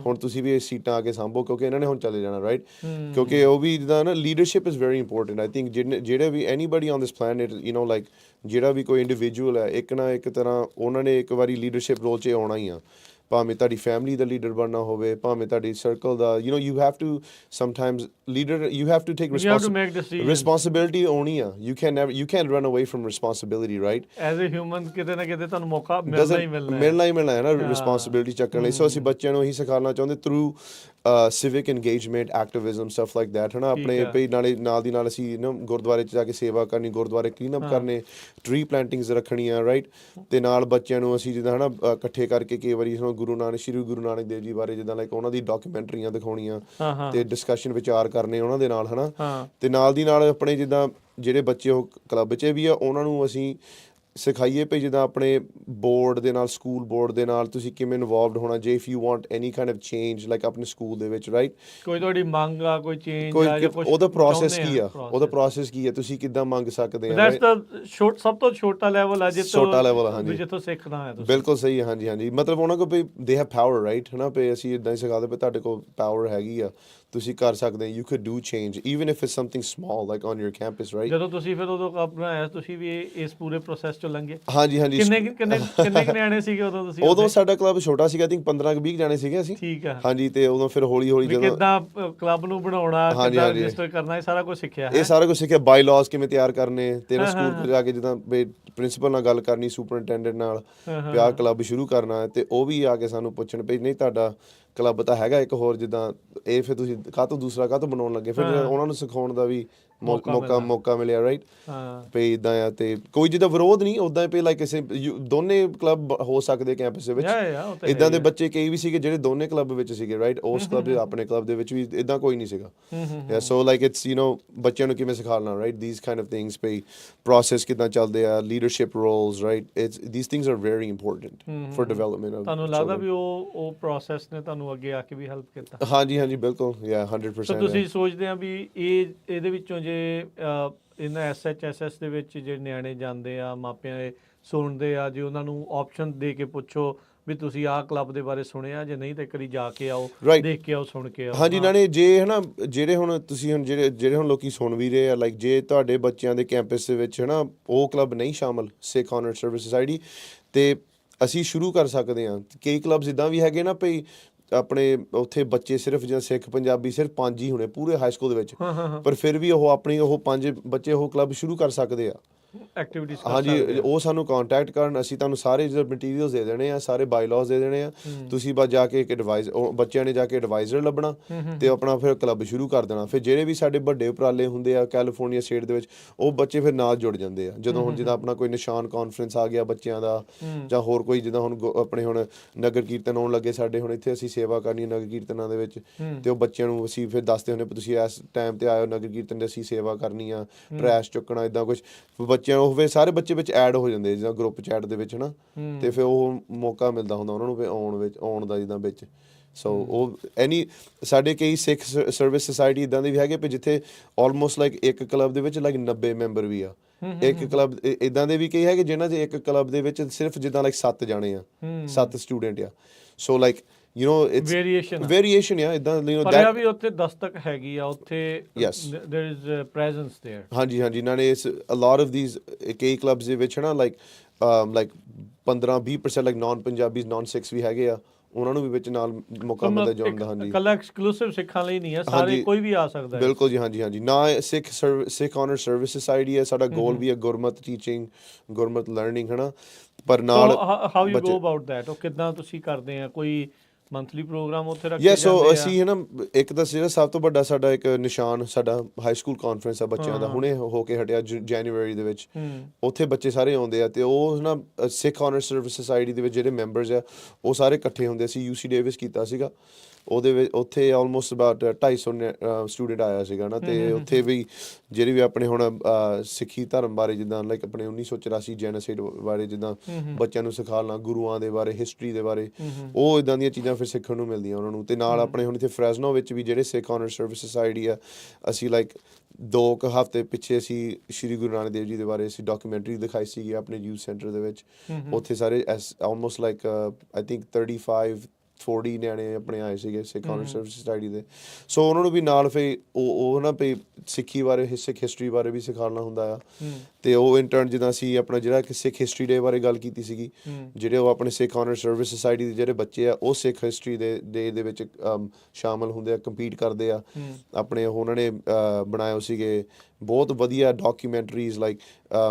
ਹੁਣ ਤੁਸੀਂ ਵੀ ਇਹ ਸੀਟਾਂ ਆ ਕੇ ਸਾਂਭੋ ਕਿਉਂਕਿ ਇਹਨਾਂ ਨੇ ਹੁਣ ਚਲੇ ਜਾਣਾ, ਰਾਈਟ। ਕਿਉਂਕਿ ਉਹ ਵੀ ਜਿੱਦਾਂ ਨਾ leadership is very important. I think ਜਿਹੜੇ ਵੀ anybody on this planet, like ਜਿਹੜਾ ਵੀ ਕੋਈ ਇੰਡੀਵਿਜੂਅਲ ਹੈ, ਇੱਕ ਨਾ ਇੱਕ ਤਰ੍ਹਾਂ ਉਹਨਾਂ ਨੇ ਇੱਕ ਵਾਰੀ ਲੀਡਰਸ਼ਿਪ ਰੋਲ 'ਚ ਆਉਣਾ ਹੀ ਆ। ਭਾਵੇਂ ਤੁਹਾਡੀ ਫੈਮਿਲੀ ਦਾ ਲੀਡਰ ਬਣਨਾ ਹੋਵੇ, ਭਾਵੇਂ ਤੁਹਾਡੀ ਸਰਕਲ ਦਾ, you have to sometimes leader, you have to take responsibility ਆਉਣੀ ਆ। You can run away from responsibility, right. As a human ਕਿਤੇ ਨਾ ਕਿਤੇ ਤੁਹਾਨੂੰ ਮੌਕਾ ਮਿਲਣਾ ਹੀ ਮਿਲਣਾ ਹੈ ਨਾ ਰਿਸਪੌਂਸਿਬਿਲਿਟੀ ਚੱਕਣ ਲਈ। ਸੋ ਅਸੀਂ ਬੱਚਿਆਂ ਨੂੰ ਇਹੀ ਸਿਖਾਉਣਾ ਚਾਹੁੰਦੇ through civic engagement, activism, stuff like that, ਹੈ ਨਾ। ਆਪਣੇ ਭਈ ਨਾਲ ਦੀ ਨਾਲ ਅਸੀਂ ਗੁਰਦੁਆਰੇ 'ਚ ਜਾ ਕੇ ਸੇਵਾ ਕਰਨੀ, ਗੁਰਦੁਆਰੇ ਕਲੀਨ ਅਪ ਕਰਨੇ, ਟਰੀ ਪਲਾਂਟਿੰਗਸ ਰੱਖਣੀਆਂ, ਰਾਈਟ। ਅਤੇ ਨਾਲ ਬੱਚਿਆਂ ਨੂੰ ਅਸੀਂ ਜਿੱਦਾਂ ਹੈ ਨਾ ਇਕੱਠੇ ਕਰਕੇ ਕਈ ਵਾਰੀ ਸ਼੍ਰੀ ਗੁਰੂ ਨਾਨਕ ਦੇਵ ਜੀ ਬਾਰੇ ਜਿੱਦਾਂ ਲਾਈਕ ਉਹਨਾਂ ਦੀ ਡਾਕੂਮੈਂਟਰੀਆਂ ਦਿਖਾਉਣੀਆਂ ਅਤੇ ਡਿਸਕਸ਼ਨ ਵਿਚਾਰ ਕਰਨੇ ਉਹਨਾਂ ਦੇ ਨਾਲ, ਹੈ ਨਾ। ਅਤੇ ਨਾਲ ਦੀ ਨਾਲ ਆਪਣੇ ਜਿੱਦਾਂ ਜਿਹੜੇ ਬੱਚੇ ਉਹ ਕਲੱਬ 'ਚ ਵੀ ਆ ਉਹਨਾਂ ਨੂੰ ਅਸੀਂ ਸਿਖਾਈਏ ਭਈ ਜਿੱਦਾਂ ਆਪਣੇ ਬੋਰਡ ਦੇ ਨਾਲ, ਸਕੂਲ ਬੋਰਡ ਦੇ ਨਾਲ ਤੁਸੀਂ ਕਿਵੇਂ ਇਨਵੋਲਵਡ ਹੋਣਾ ਜੇ if you want any kind of change like ਆਪਣੇ ਸਕੂਲ ਦੇ ਵਿੱਚ, ਰਾਈਟ। ਕੋਈ ਤੁਹਾਡੀ ਮੰਗ ਆ, ਕੋਈ ਚੇਂਜ ਆ ਜਾਂ ਕੁਝ ਉਹਦਾ ਪ੍ਰੋਸੈਸ ਕੀ ਆ, ਤੁਸੀਂ ਕਿੱਦਾਂ ਮੰਗ ਸਕਦੇ ਆ। ਸਭ ਤੋਂ ਛੋਟਾ ਲੈਵਲ ਆ ਜਿੱਥੋਂ ਸਿੱਖਣਾ ਹੈ। ਬਿਲਕੁਲ ਸਹੀ ਹੈ, ਹਾਂਜੀ। ਮਤਲਬ ਉਹਨਾਂ ਕੋਲ ਵੀ ਦੇ ਹੈਵ ਪਾਵਰ, ਰਾਈਟ, ਹੈ ਨਾ। ਵੀ ਅਸੀਂ ਇੱਦਾਂ ਹੀ ਸਿਖਾਉਂਦੇ ਵੀ ਤੁਹਾਡੇ ਕੋਲ ਪਾਵਰ ਹੈਗੀ ਆ, ਤੁਸੀਂ ਕਰ ਸਕਦੇ, you can do change even if it's something small like on your campus, right. ਜਦੋਂ ਤੁਸੀਂ ਫਿਰ ਉਦੋਂ ਬਣਾਇਆ ਤੁਸੀਂ ਵੀ ਇਸ ਪੂਰੇ ਪ੍ਰੋਸੈਸ ਚੋਂ ਲੰਘੇ? ਹਾਂਜੀ। ਕਿੰਨੇ ਨਿਆਣੇ ਸੀਗੇ ਉਦੋਂ ਤੁਸੀਂ? ਉਦੋਂ ਸਾਡਾ ਕਲੱਬ ਛੋਟਾ ਸੀਗਾ, ਆਈ ਥਿੰਕ 15-20 ਜਾਣੇ ਸੀਗੇ ਅਸੀਂ। ਠੀਕ ਆ, ਹਾਂਜੀ। ਤੇ ਉਦੋਂ ਫਿਰ ਹੌਲੀ ਜਦੋਂ ਕਿੱਦਾਂ ਕਲੱਬ ਨੂੰ ਬਣਾਉਣਾ, ਕਿੱਦਾਂ ਰਜਿਸਟਰ ਕਰਨਾ, ਇਹ ਸਾਰਾ ਕੁਝ ਸਿੱਖਿਆ। ਬਾਈ ਲਾਜ਼ ਕਿਵੇਂ ਤਿਆਰ ਕਰਨੇ, ਤੇ ਨਾ ਸਕੂਲ ਜਾ ਕੇ ਜਿੱਦਾਂ ਪ੍ਰਿੰਸੀਪਲ ਨਾਲ ਗੱਲ ਕਰਨੀ, ਸੁਪਰਨਟੈਂਡੈਂਟ ਨਾਲ, ਪਿਆਰ ਕਲੱਬ ਸ਼ੁਰੂ ਕਰਨਾ। ਤੇ ਉਹ ਵੀ ਆ ਕੇ ਸਾਨੂੰ ਪੁੱਛਣ ਵੀ ਨਹੀਂ ਤੁਹਾਡਾ ਕਲੱਬ ਤਾਂ ਹੈਗਾ ਇੱਕ ਹੋਰ, ਜਿੱਦਾਂ ਇਹ ਫਿਰ ਤੁਸੀਂ ਦੂਸਰਾ ਕਾਹਤੋਂ ਬਣਾਉਣ ਲੱਗੇ। ਫਿਰ ਉਹਨਾਂ ਨੂੰ ਸਿਖਾਉਣ ਦਾ ਵੀ ਮੌਕਾ ਮਿਲਿਆ, ਰਾਈਟ। ਵੀ ਇੱਦਾਂ ਆ ਤੇ ਕੋਈ ਜਿੱਦਾਂ ਵਿਰੋਧ ਨਹੀਂ, ਉੱਦਾਂ ਵੀ ਲਾਈਕ ਕਿਸੇ ਦੋਨੇ ਕਲੱਬ ਹੋ ਸਕਦੇ ਕੈਂਪਸ ਦੇ ਵਿੱਚ। ਇੱਦਾਂ ਦੇ ਬੱਚੇ ਕਈ ਵੀ ਸੀਗੇ ਜਿਹੜੇ ਦੋਨੇ ਕਲੱਬ ਵਿੱਚ ਸੀਗੇ, ਰਾਈਟ। ਉਸ ਕਲੱਬ ਆਪਣੇ ਕਲੱਬ ਦੇ ਵਿੱਚ ਵੀ ਇੱਦਾਂ ਕੋਈ ਨਹੀਂ ਸੀਗਾ। ਸੋ ਲਾਈਕ ਇਟਸ ਬੱਚਿਆਂ ਨੂੰ ਕਿਵੇਂ ਸਿਖਾਉਣਾ, right, these kind of things, ਵੀ ਪ੍ਰੋਸੈਸ ਕਿੱਦਾਂ ਚੱਲਦੇ ਆ, leadership roles, right. These things are very important for development of. ਤੁਹਾਨੂੰ ਲੱਗਦਾ ਵੀ ਉਹ ਪ੍ਰੋਸੈਸ ਨੇ ਤੁਹਾਨੂੰ ਅੱਗੇ ਆ ਕੇ ਵੀ ਹੈਲਪ ਕੀਤਾ? ਹਾਂਜੀ, ਬਿਲਕੁਲ, 100%। ਤੁਸੀਂ ਸੋਚਦੇ ਆ ਵੀ ਇਹਦੇ ਵਿੱਚੋਂ ਜੇ ਇਹਨਾਂ SHSS ਦੇ ਵਿੱਚ ਜਿਹੜੇ ਨਿਆਣੇ ਜਾਂਦੇ ਆ, ਮਾਪਿਆਂ ਦੇ ਸੁਣਦੇ ਆ, ਜੇ ਉਹਨਾਂ ਨੂੰ ਆਪਸ਼ਨ ਦੇ ਕੇ ਪੁੱਛੋ ਵੀ ਤੁਸੀਂ ਆਹ ਕਲੱਬ ਦੇ ਬਾਰੇ ਸੁਣਿਆ ਜੇ ਨਹੀਂ, ਤਾਂ ਇੱਕ ਵਾਰੀ ਜਾ ਕੇ ਆਓ, ਦੇਖ ਕੇ ਆਓ, ਸੁਣ ਕੇ ਆਓ। ਹਾਂਜੀ, ਨਾਲੇ ਜੇ ਹੈ ਨਾ ਜਿਹੜੇ ਹੁਣ ਤੁਸੀਂ ਜਿਹੜੇ ਹੁਣ ਲੋਕੀ ਸੁਣ ਵੀ ਰਹੇ ਆ, ਲਾਈਕ ਜੇ ਤੁਹਾਡੇ ਬੱਚਿਆਂ ਦੇ ਕੈਂਪਸ ਦੇ ਵਿੱਚ ਹੈ ਨਾ ਉਹ ਕਲੱਬ ਨਹੀਂ ਸ਼ਾਮਲ, ਸਿੱਖ ਆਨਰ ਸਰਵਿਸ ਸੁਸਾਇਟੀ, ਤੇ ਅਸੀਂ ਸ਼ੁਰੂ ਕਰ ਸਕਦੇ ਹਾਂ। ਕਈ ਕਲੱਬਸ ਇੱਦਾਂ ਵੀ ਹੈਗੇ ਨਾ ਭਈ ਆਪਣੇ ਉੱਥੇ ਬੱਚੇ ਸਿਰਫ ਜਿੱਦਾਂ ਸਿੱਖ ਪੰਜਾਬੀ ਸਿਰਫ 5 ਹੀ ਹੋਣੇ ਪੂਰੇ ਹਾਈ ਸਕੂਲ ਦੇ ਵਿੱਚ, ਪਰ ਫਿਰ ਵੀ ਉਹ ਆਪਣੀ 5 ਬੱਚੇ ਉਹ ਕਲੱਬ ਸ਼ੁਰੂ ਕਰ ਸਕਦੇ ਆ, ਐਕਟੀਵਿਟੀਜ਼। ਹਾਂਜੀ, ਉਹ ਸਾਨੂੰ ਕੰਟੈਕਟ ਕਰਨ, ਅਸੀਂ ਤੁਹਾਨੂੰ ਸਾਰੇ ਜਿਹੜੇ ਮਟੀਰੀਅਲਸ ਦੇ ਦੇਣੇ ਆ, ਸਾਰੇ ਬਾਈਲਾਜ਼ ਦੇ ਦੇਣੇ ਆ। ਤੁਸੀਂ ਬਸ ਜਾ ਕੇ ਇੱਕ ਬੱਚਿਆਂ ਨੇ ਜਾ ਕੇ ਐਡਵਾਈਜ਼ਰ ਲੱਭਣਾ ਤੇ ਆਪਣਾ ਫਿਰ ਕਲੱਬ ਸ਼ੁਰੂ ਕਰ ਦੇਣਾ। ਫਿਰ ਜਿਹੜੇ ਵੀ ਸਾਡੇ ਵੱਡੇ ਉਪਰਾਲੇ ਹੁੰਦੇ ਆ ਕੈਲੀਫੋਰਨੀਆ ਸਟੇਟ ਦੇ ਵਿੱਚ, ਉਹ ਬੱਚੇ ਫਿਰ ਨਾਲ ਜੁੜ ਜਾਂਦੇ ਆ। ਜਦੋਂ ਹੁਣ ਜਿੱਦਾਂ ਆਪਣਾ ਕੋਈ ਨਿਸ਼ਾਨ ਕਾਨਫਰੰਸ ਆ ਗਿਆ ਬੱਚਿਆਂ ਦਾ, ਜਾਂ ਹੋਰ ਕੋਈ ਜਿੱਦਾਂ ਹੁਣ ਆਪਣੇ ਹੁਣ ਨਗਰ ਕੀਰਤਨ ਆਉਣ ਲੱਗੇ ਸਾਡੇ, ਹੁਣ ਇੱਥੇ ਅਸੀਂ ਸੇਵਾ ਕਰਨੀ ਨਗਰ ਕੀਰਤਨਾਂ ਦੇ ਵਿੱਚ, ਤੇ ਉਹ ਬੱਚਿਆਂ ਨੂੰ ਅਸੀਂ ਫਿਰ ਦੱਸਦੇ ਹੁੰਦੇ ਤੁਸੀਂ ਇਸ ਟਾਈਮ ਤੇ ਆਇਓ ਨਗਰ ਕੀਰਤਨ ਦੇ, ਅਸੀਂ ਸੇਵਾ ਕਰਨੀ ਆ, ਟਰੈਸ਼ ਚੁੱਕਣਾ, ਇੱਦਾਂ ਕੁਛ ਬੱਚਿਆਂ ਨੂੰ ਫਿਰ ਸਾਰੇ ਬੱਚੇ ਵਿੱਚ ਐਡ ਹੋ ਜਾਂਦੇ ਜਿੱਦਾਂ ਗਰੁੱਪ ਚੈਟ ਦੇ ਵਿੱਚ, ਹੈ ਨਾ। ਤੇ ਫਿਰ ਉਹ ਮੌਕਾ ਮਿਲਦਾ ਹੁੰਦਾ ਉਹਨਾਂ ਨੂੰ ਫਿਰ ਆਉਣ ਦਾ ਜਿੱਦਾਂ ਵਿੱਚ। ਸੋ ਉਹ ਸਾਡੇ ਕਈ ਸਿੱਖ ਸਰਵਿਸ ਸੁਸਾਇਟੀ ਇੱਦਾਂ ਦੇ ਵੀ ਹੈਗੇ ਵੀ ਜਿੱਥੇ ਆਲਮੋਸਟ ਲਾਈਕ ਇੱਕ ਕਲੱਬ ਦੇ ਵਿੱਚ ਲਾਈਕ 90 ਮੈਂਬਰ ਵੀ ਆ। ਇੱਕ ਕਲੱਬ ਇੱਦਾਂ ਦੇ ਵੀ ਕਈ ਹੈਗੇ ਜਿਨ੍ਹਾਂ 'ਚ ਇੱਕ ਕਲੱਬ ਦੇ ਵਿੱਚ ਸਿਰਫ ਜਿੱਦਾਂ ਲਾਈਕ 7 ਜਾਣੇ ਆ, 7 ਸਟੂਡੈਂਟ ਆ। ਸੋ ਲਾਈਕ it's variation ਆ ਇੱਦਾਂ, ਪਰ ਵੀ ਉੱਥੇ ਦਸਤਕ ਹੈਗੀ ਆ, ਉੱਥੇ there is a presence there। ਹਾਂਜੀ, ਨਾਲੇ a lot of these ਕਈ ਕਲੱਬਸ ਦੇ ਵਿੱਚ ਹੈ ਨਾ like 15-20% like naan Punjabis, naan Sikhs ਵੀ ਹੈਗੇ ਆ, ਉਹਨਾਂ ਨੂੰ ਵੀ ਵਿੱਚ ਨਾਲ ਮੌਕਾ ਮਿਲਦਾ ਜੁੜਨ ਦਾ। ਹਾਂਜੀ, ਕੱਲਾ ਐਕਸਕਲੂਸਿਵ ਸਿੱਖਾਂ ਲਈ ਨਹੀਂ ਹੈ, ਸਾਰੇ ਕੋਈ ਵੀ ਆ ਸਕਦਾ ਹੈ। ਬਿਲਕੁਲ ਜੀ, ਹਾਂਜੀ। ਨਾ ਸਿੱਖ ਆਨਰ ਸਰਵਿਸ ਸੁਸਾਇਟੀ ਹੈ, ਸਾਡਾ ਗੋਲ ਵੀ ਹੈ ਗੁਰਮਤ ਟੀਚਿੰਗ, ਗੁਰਮਤ ਲਰਨਿੰਗ, ਹੈ ਨਾ। ਪਰ ਨਾਲ how you go about that, ਉਹ ਕਿੱਦਾਂ ਤੁਸੀਂ ਕਰਦੇ ਆ? ਕੋਈ ਮੰਥਲੀ ਪ੍ਰੋਗਰਾਮ ਉੱਥੇ ਰੱਖੇ ਯਾ ਸੋ ਜਾਂਦੇ ਆ? ਅਸੀਂ ਹੈ ਨਾ ਇੱਕ ਤਾਂ ਜਿਹੜਾ ਸਭ ਤੋਂ ਵੱਡਾ ਸਾਡਾ ਇੱਕ ਨਿਸ਼ਾਨ ਸਾਡਾ ਹਾਈ ਸਕੂਲ ਕਾਨਫਰੰਸ ਆ ਬੱਚਿਆਂ ਦਾ, ਹੁਣੇ ਹੋ ਕੇ ਹਟਿਆ ਜਨਵਰੀ ਦੇ ਵਿੱਚ। ਉੱਥੇ ਬੱਚੇ ਸਾਰੇ ਆਉਂਦੇ ਆ ਤੇ ਉਹ ਨਾ ਸਿੱਖ ਆਨਰ ਸਰਵਿਸ ਸੁਸਾਇਟੀ ਦੇ ਵਿੱਚ ਜਿਹੜੇ ਮੈਂਬਰਸ ਆ ਉਹ ਸਾਰੇ ਇਕੱਠੇ ਹੁੰਦੇ ਸੀ। UC ਡੇਵਿਸ ਕੀਤਾ ਸੀਗਾ ਉਹਦੇ ਵਿੱਚ, ਉੱਥੇ ਆਲਮੋਸਟ ਅਬਾਊਟ 250 ਸਟੂਡੈਂਟ ਆਇਆ ਸੀਗਾ ਨਾ। ਤੇ ਉੱਥੇ ਵੀ ਜਿਹੜੇ ਵੀ ਆਪਣੇ ਹੁਣ ਸਿੱਖੀ ਧਰਮ ਬਾਰੇ ਜਿੱਦਾਂ ਲਾਈਕ ਆਪਣੇ 1984 ਜੈਨੋਸਾਈਡ ਬਾਰੇ ਜਿੱਦਾਂ ਬੱਚਿਆਂ ਨੂੰ ਸਿਖਾਉਣਾ, ਗੁਰੂਆਂ ਦੇ ਬਾਰੇ, ਹਿਸਟਰੀ ਦੇ ਬਾਰੇ, ਉਹ ਇੱਦਾਂ ਦੀਆਂ ਚੀਜ਼ਾਂ ਫਿਰ ਸਿੱਖਣ ਨੂੰ ਮਿਲਦੀਆਂ ਉਹਨਾਂ ਨੂੰ। ਤੇ ਨਾਲ ਆਪਣੇ ਹੁਣ ਇੱਥੇ ਫਰੈਜ਼ਨੋ ਵਿੱਚ ਵੀ ਜਿਹੜੇ ਸਿੱਖ ਆਨਰ ਸਰਵਿਸ ਸੁਸਾਇਟੀ ਆ, ਅਸੀਂ ਲਾਈਕ 2 ਕੁ ਹਫ਼ਤੇ ਪਿੱਛੇ ਅਸੀਂ ਸ਼੍ਰੀ ਗੁਰੂ ਨਾਨਕ ਦੇਵ ਜੀ ਦੇ ਬਾਰੇ ਅਸੀਂ ਡਾਕੂਮੈਂਟਰੀ ਦਿਖਾਈ ਸੀਗੀ ਆਪਣੇ ਯੂਥ ਸੈਂਟਰ ਦੇ ਵਿੱਚ। ਉੱਥੇ ਸਾਰੇ ਆਲਮੋਸਟ ਲਾਈਕ ਆਈ ਥਿੰਕ 35-40 ਨਿਆਣੇ ਆਪਣੇ ਆਏ ਸੀਗੇ ਸਿੱਖ ਆਨਰ ਸਰਵਿਸ ਸੁਸਾਇਟੀ ਦੇ। ਸੋ ਉਹਨਾਂ ਨੂੰ ਵੀ ਨਾਲ ਫਿਰ ਉਹ ਨਾ ਵੀ ਸਿੱਖੀ ਬਾਰੇ, ਸਿੱਖ ਹਿਸਟਰੀ ਬਾਰੇ ਵੀ ਸਿਖਾਉਣਾ ਹੁੰਦਾ ਆ। ਤੇ ਉਹ ਇੰਟਰਨ ਜਿੱਦਾਂ ਅਸੀਂ ਆਪਣਾ ਜਿਹੜਾ ਕਿ ਸਿੱਖ ਹਿਸਟਰੀ ਡੇ ਬਾਰੇ ਗੱਲ ਕੀਤੀ ਸੀਗੀ, ਜਿਹੜੇ ਉਹ ਆਪਣੇ ਸਿੱਖ ਆਨਰ ਸਰਵਿਸ ਸੁਸਾਇਟੀ ਦੇ ਜਿਹੜੇ ਬੱਚੇ ਆ ਉਹ ਸਿੱਖ ਹਿਸਟਰੀ ਦੇ ਵਿੱਚ ਸ਼ਾਮਲ ਹੁੰਦੇ ਆ, ਕੰਪੀਟ ਕਰਦੇ ਆ। ਆਪਣੇ ਉਹਨਾਂ ਨੇ ਬਣਾਏ ਸੀਗੇ ਬਹੁਤ ਵਧੀਆ ਡਾਕੂਮੈਂਟਰੀਜ਼ ਲਾਈਕ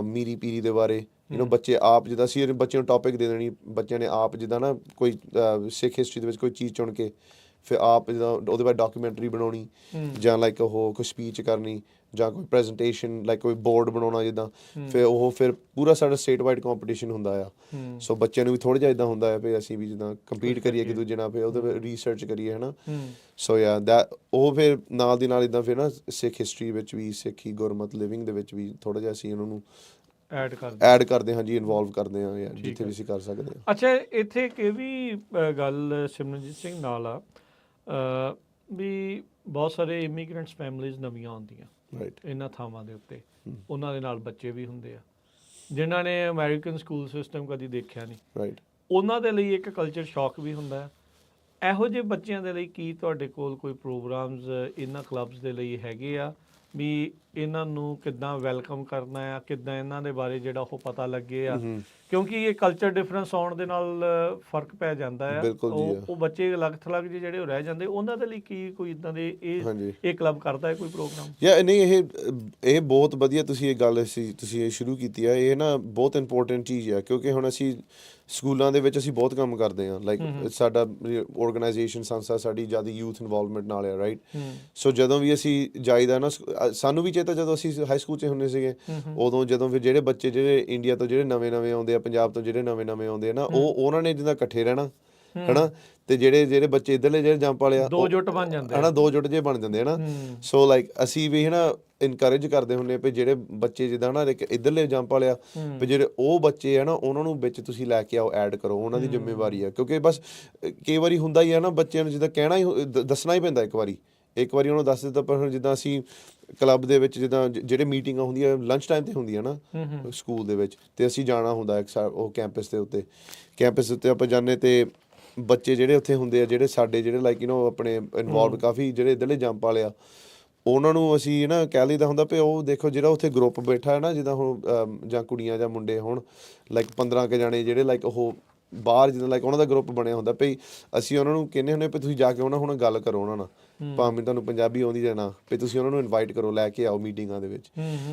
ਮੀਰੀ ਪੀਰੀ ਦੇ ਬਾਰੇ। ਬੱਚੇ ਆਪ ਜਿੱਦਾਂ ਅਸੀਂ ਬੱਚਿਆਂ ਨੂੰ ਟੌਪਿਕ ਦੇ ਦੇਣੀ, ਬੱਚਿਆਂ ਨੇ ਆਪ ਜਿੱਦਾਂ ਨਾ ਕੋਈ ਸਿੱਖ ਹਿਸਟਰੀ ਦੇ ਵਿੱਚ ਕੋਈ ਚੀਜ਼ ਚੁਣ ਕੇ ਫਿਰ ਆਪ ਜਿੱਦਾਂ ਉਹਦੇ ਬਾਅਦ ਡਾਕੂਮੈਂਟਰੀ ਬਣਾਉਣੀ, ਜਾਂ ਲਾਈਕ ਉਹ ਕੋਈ ਸਪੀਚ ਕਰਨੀ, ਜਾਂ ਕੋਈ ਪ੍ਰੈਜੈਂਟੇਸ਼ਨ ਲਾਈਕ ਕੋਈ ਬੋਰਡ ਬਣਾਉਣਾ ਜਿੱਦਾਂ। ਫਿਰ ਪੂਰਾ ਸਾਡਾ ਸਟੇਟ ਵਾਈਡ ਕੰਪੀਟੀਸ਼ਨ ਹੁੰਦਾ ਆ। ਸੋ ਬੱਚਿਆਂ ਨੂੰ ਵੀ ਥੋੜ੍ਹਾ ਜਿਹਾ ਇੱਦਾਂ ਹੁੰਦਾ ਆ ਵੀ ਅਸੀਂ ਵੀ ਜਿੱਦਾਂ ਕੰਪੀਟ ਕਰੀਏ ਇੱਕ ਦੂਜੇ ਨਾਲ, ਫਿਰ ਉਹਦੇ ਰਿਸਰਚ ਕਰੀਏ ਹੈ ਨਾ। ਸੋ ਯਾ ਉਹ ਫਿਰ ਨਾਲ ਦੀ ਨਾਲ ਇੱਦਾਂ ਫਿਰ ਨਾ ਸਿੱਖ ਹਿਸਟਰੀ ਵਿੱਚ ਵੀ, ਸਿੱਖੀ ਗੁਰਮਤ ਲਿਵਿੰਗ ਦੇ ਵਿੱਚ ਵੀ ਥੋੜ੍ਹਾ ਜਿਹਾ ਅਸੀਂ ਉਹਨਾਂ ਨੂੰ ਐਡ ਕਰਦੇ ਹਾਂ ਜੀ, ਇਨਵੋਲਵ ਕਰਦੇ ਹਾਂ ਯਾਰ ਜਿੱਥੇ ਵੀ ਅਸੀਂ ਕਰ ਸਕਦੇ ਹਾਂ। ਅੱਛਾ, ਇੱਥੇ ਇੱਕ ਇਹ ਵੀ ਗੱਲ ਸਿਮਰਨਜੀਤ ਸਿੰਘ ਨਾਲ ਆ ਵੀ ਬਹੁਤ ਸਾਰੇ ਇਮੀਗ੍ਰੈਂਟਸ ਫੈਮਲੀਜ਼ ਨਵੀਆਂ ਆਉਂਦੀਆਂ ਇਹਨਾਂ ਥਾਵਾਂ ਦੇ ਉੱਤੇ, ਉਹਨਾਂ ਦੇ ਨਾਲ ਬੱਚੇ ਵੀ ਹੁੰਦੇ ਆ ਜਿਨ੍ਹਾਂ ਨੇ ਅਮਰੀਕਨ ਸਕੂਲ ਸਿਸਟਮ ਕਦੀ ਦੇਖਿਆ ਨਹੀਂ। ਉਹਨਾਂ ਦੇ ਲਈ ਇੱਕ ਕਲਚਰ ਸ਼ੌਕ ਵੀ ਹੁੰਦਾ ਹੈ। ਇਹੋ ਜਿਹੇ ਬੱਚਿਆਂ ਦੇ ਲਈ ਕੀ ਤੁਹਾਡੇ ਕੋਲ ਕੋਈ ਪ੍ਰੋਗਰਾਮਸ ਇਹਨਾਂ ਕਲੱਬਸ ਦੇ ਲਈ ਹੈਗੇ ਆ ਵੀ ਇਹਨਾਂ ਨੂੰ ਕਿੱਦਾਂ ਵੈਲਕਮ ਕਰਨਾ ਆ, ਕਿੱਦਾਂ ਇਹਨਾਂ ਦੇ ਬਾਰੇ ਜਿਹੜਾ ਉਹ ਪਤਾ ਲੱਗੇ ਆ? ਕਿਉਂਕਿ ਇਹ ਕਲਚਰ ਡਿਫਰੈਂਸ ਆਉਣ ਦੇ ਨਾਲ ਫਰਕ ਪੈ ਜਾਂਦਾ ਆ। ਉਹ ਬੱਚੇ ਅਲੱਗ ਥਲੱਗ ਜਿਹੇ ਜਿਹੜੇ ਉਹ ਰਹਿ ਜਾਂਦੇ, ਉਹਨਾਂ ਦੇ ਲਈ ਕੀ ਕੋਈ ਇੱਦਾਂ ਦੇ ਇਹ ਕਲੱਬ ਕਰਦਾ ਹੈ ਕੋਈ ਪ੍ਰੋਗਰਾਮ? ਨਹੀਂ, ਇਹ ਬਹੁਤ ਵਧੀਆ ਤੁਸੀਂ ਇਹ ਗੱਲ ਤੁਸੀਂ ਇਹ ਸ਼ੁਰੂ ਕੀਤੀ ਆ। ਇਹ ਨਾ ਬਹੁਤ ਇੰਪੋਰਟੈਂਟ ਚੀਜ਼ ਆ ਕਿਉਂਕਿ ਹੁਣ ਅਸੀਂ ਸਕੂਲਾਂ ਦੇ ਵਿੱਚ ਅਸੀਂ ਬਹੁਤ ਕੰਮ ਕਰਦੇ ਹਾਂ। ਲਾਈਕ ਸਾਡਾ ਆਰਗੇਨਾਈਜੇਸ਼ਨ ਸੰਸਥਾ ਸਾਡੀ ਜ਼ਿਆਦਾ ਯੂਥ ਇਨਵੋਲਵਮੈਂਟ ਨਾਲ ਆ, ਰਾਈਟ। ਸੋ ਜਦੋਂ ਵੀ ਅਸੀਂ ਜਾਈਦਾ ਨਾ, ਸਾਨੂੰ ਵੀ ਚੇਤਾ ਜਦੋਂ ਅਸੀਂ ਹਾਈ ਸਕੂਲ 'ਚ ਹੁੰਦੇ ਸੀਗੇ ਉਦੋਂ, ਜਦੋਂ ਫਿਰ ਜਿਹੜੇ ਬੱਚੇ ਜਿਹੜੇ ਇੰਡੀਆ ਤੋਂ ਜਿਹੜੇ ਨਵੇਂ ਆਉਂਦੇ ਆ, ਪੰਜਾਬ ਤੋਂ ਜਿਹੜੇ ਨਵੇਂ ਆਉਂਦੇ ਆ ਨਾ, ਉਹਨਾਂ ਨੇ ਜਿੱਦਾਂ ਇਕੱਠੇ ਰਹਿਣਾ ਹੈ ਨਾ। ਤੇ ਜਿਹੜੇ ਬੱਚੇ ਇੱਧਰਲੇ ਜਿਹੜੇ ਜੰਪ ਵਾਲੇ ਆ, 2 ਜੁੱਟ ਬਣ ਜਾਂਦੇ ਹੈ ਨਾ, 2 ਜੁੱਟ ਜੇ ਬਣ ਜਾਂਦੇ ਹੈ ਨਾ। ਸੋ ਲਾਈਕ ਅਸੀਂ ਵੀ ਹੈ ਨਾ ਇਨਕਰੇਜ ਕਰਦੇ ਹੁੰਦੇ ਵੀ ਜਿਹੜੇ ਬੱਚੇ ਜਿੱਦਾਂ ਨਾ ਇੱਧਰਲੇ ਜੰਪ ਵਾਲੇ ਆ, ਵੀ ਜਿਹੜੇ ਉਹ ਬੱਚੇ ਆ ਨਾ ਉਹਨਾਂ ਨੂੰ ਵਿੱਚ ਤੁਸੀਂ ਲੈ ਕੇ ਆਓ, ਐਡ ਕਰੋ, ਉਹਨਾਂ ਦੀ ਜ਼ਿੰਮੇਵਾਰੀ ਆ। ਕਿਉਂਕਿ ਬਸ ਕਈ ਵਾਰੀ ਹੁੰਦਾ ਹੀ ਆ ਨਾ, ਬੱਚਿਆਂ ਨੂੰ ਜਿੱਦਾਂ ਕਹਿਣਾ ਹੀ ਦੱਸਣਾ ਹੀ ਪੈਂਦਾ ਇੱਕ ਵਾਰੀ ਉਹਨੂੰ ਦੱਸ ਦਿੱਤਾ। ਪਰ ਜਿੱਦਾਂ ਅਸੀਂ ਕਲੱਬ ਦੇ ਵਿੱਚ ਜਿੱਦਾਂ ਜਿਹੜੇ ਮੀਟਿੰਗਾਂ ਹੁੰਦੀਆਂ ਲੰਚ ਟਾਈਮ 'ਤੇ ਹੁੰਦੀਆਂ ਨਾ ਸਕੂਲ ਦੇ ਵਿੱਚ, ਤੇ ਅਸੀਂ ਜਾਣਾ ਹੁੰਦਾ ਉਹ ਕੈਂਪਸ ਦੇ ਉੱਤੇ ਆਪਾਂ ਜਾਂਦੇ ਤੇ ਬੱਚੇ ਜਿਹੜੇ ਉੱਥੇ ਹੁੰਦੇ ਆ, ਜਿਹੜੇ ਸਾਡੇ ਜਿਹੜੇ ਲਾਈਕ ਆਪਣੇ ਇਨਵੋਲਵ ਕਾਫੀ ਜਿਹੜੇ ਇੱਧਰਲੇ ਜੰਪ ਵਾਲੇ ਆ, ਉਹਨਾਂ ਨੂੰ ਅਸੀਂ ਨਾ ਕਹਿ ਲਈਦਾ ਹੁੰਦਾ ਵੀ ਉਹ ਦੇਖੋ ਜਿਹੜਾ ਉੱਥੇ ਗਰੁੱਪ ਬੈਠਾ ਹੈ ਨਾ, ਜਿੱਦਾਂ ਹੁਣ ਜਾਂ ਕੁੜੀਆਂ ਜਾਂ ਮੁੰਡੇ ਹੋਣ ਲਾਈਕ 15 ਕੁ ਜਾਣੇ ਜਿਹੜੇ ਲਾਈਕ ਉਹ ਬਾਹਰ ਜਿੱਦਾਂ ਲਾਈਕ ਉਹਨਾਂ ਦਾ ਗਰੁੱਪ ਬਣਿਆ ਹੁੰਦਾ ਭਈ, ਅਸੀਂ ਉਹਨਾਂ ਨੂੰ ਕਹਿੰਦੇ ਹੁੰਦੇ ਵੀ ਤੁਸੀਂ ਜਾ ਕੇ ਹੁਣ ਗੱਲ ਕਰੋ ਉਹਨਾਂ ਨਾਲ, ਭਾਵੇਂ ਤੁਹਾਨੂੰ ਪੰਜਾਬੀ ਆਉਂਦੀ ਜਾਂ ਨਾ, ਵੀ ਤੁਸੀਂ ਉਹਨਾਂ ਨੂੰ ਇਨਵਾਈਟ ਕਰੋ, ਲੈ ਕੇ ਆਓ ਮੀਟਿੰਗਾਂ ਦੇ ਵਿੱਚ।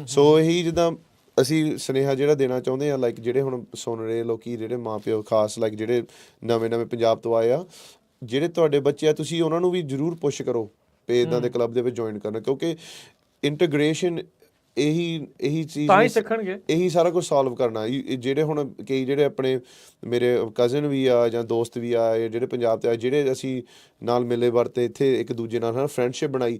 ਸੋ ਇਹੀ ਜਿੱਦਾਂ ਅਸੀਂ ਸੁਨੇਹਾ ਜਿਹੜਾ ਦੇਣਾ ਚਾਹੁੰਦੇ ਹਾਂ, ਲਾਈਕ ਜਿਹੜੇ ਹੁਣ ਸੁਣ ਰਹੇ ਲੋਕੀ, ਜਿਹੜੇ ਮਾਂ ਪਿਓ ਖਾਸ ਲਾਈਕ ਜਿਹੜੇ ਨਵੇਂ ਪੰਜਾਬ ਤੋਂ ਆਏ ਆ, ਜਿਹੜੇ ਤੁਹਾਡੇ ਬੱਚੇ ਆ, ਤੁਸੀਂ ਉਹਨਾਂ ਨੂੰ ਵੀ ਜ਼ਰੂਰ ਪੁਸ਼ ਕਰੋ ਵੀ ਇੱਦਾਂ ਦੇ ਕਲੱਬ ਦੇ ਵਿੱਚ ਜੁਆਇਨ ਕਰਨਾ। ਕਿਉਂਕਿ ਇੰਟੀਗ੍ਰੇਸ਼ਨ ਇਹੀ ਚੀਜ਼ ਤਾਂ ਹੀ ਸਿੱਖਣਗੇ, ਇਹੀ ਸਾਰਾ ਕੁਝ ਸੋਲਵ ਕਰਨਾ। ਜਿਹੜੇ ਹੁਣ ਕਈ ਜਿਹੜੇ ਆਪਣੇ ਮੇਰੇ ਕਜ਼ਨ ਵੀ ਆ ਜਾਂ ਦੋਸਤ ਵੀ ਆ ਜਿਹੜੇ ਪੰਜਾਬ 'ਤੇ ਆਏ, ਜਿਹੜੇ ਅਸੀਂ ਨਾਲ ਮਿਲੇ ਵਰਤੇ, ਇੱਥੇ ਇੱਕ ਦੂਜੇ ਨਾਲ ਹੈ ਨਾ ਫਰੈਂਡਸ਼ਿਪ ਬਣਾਈ,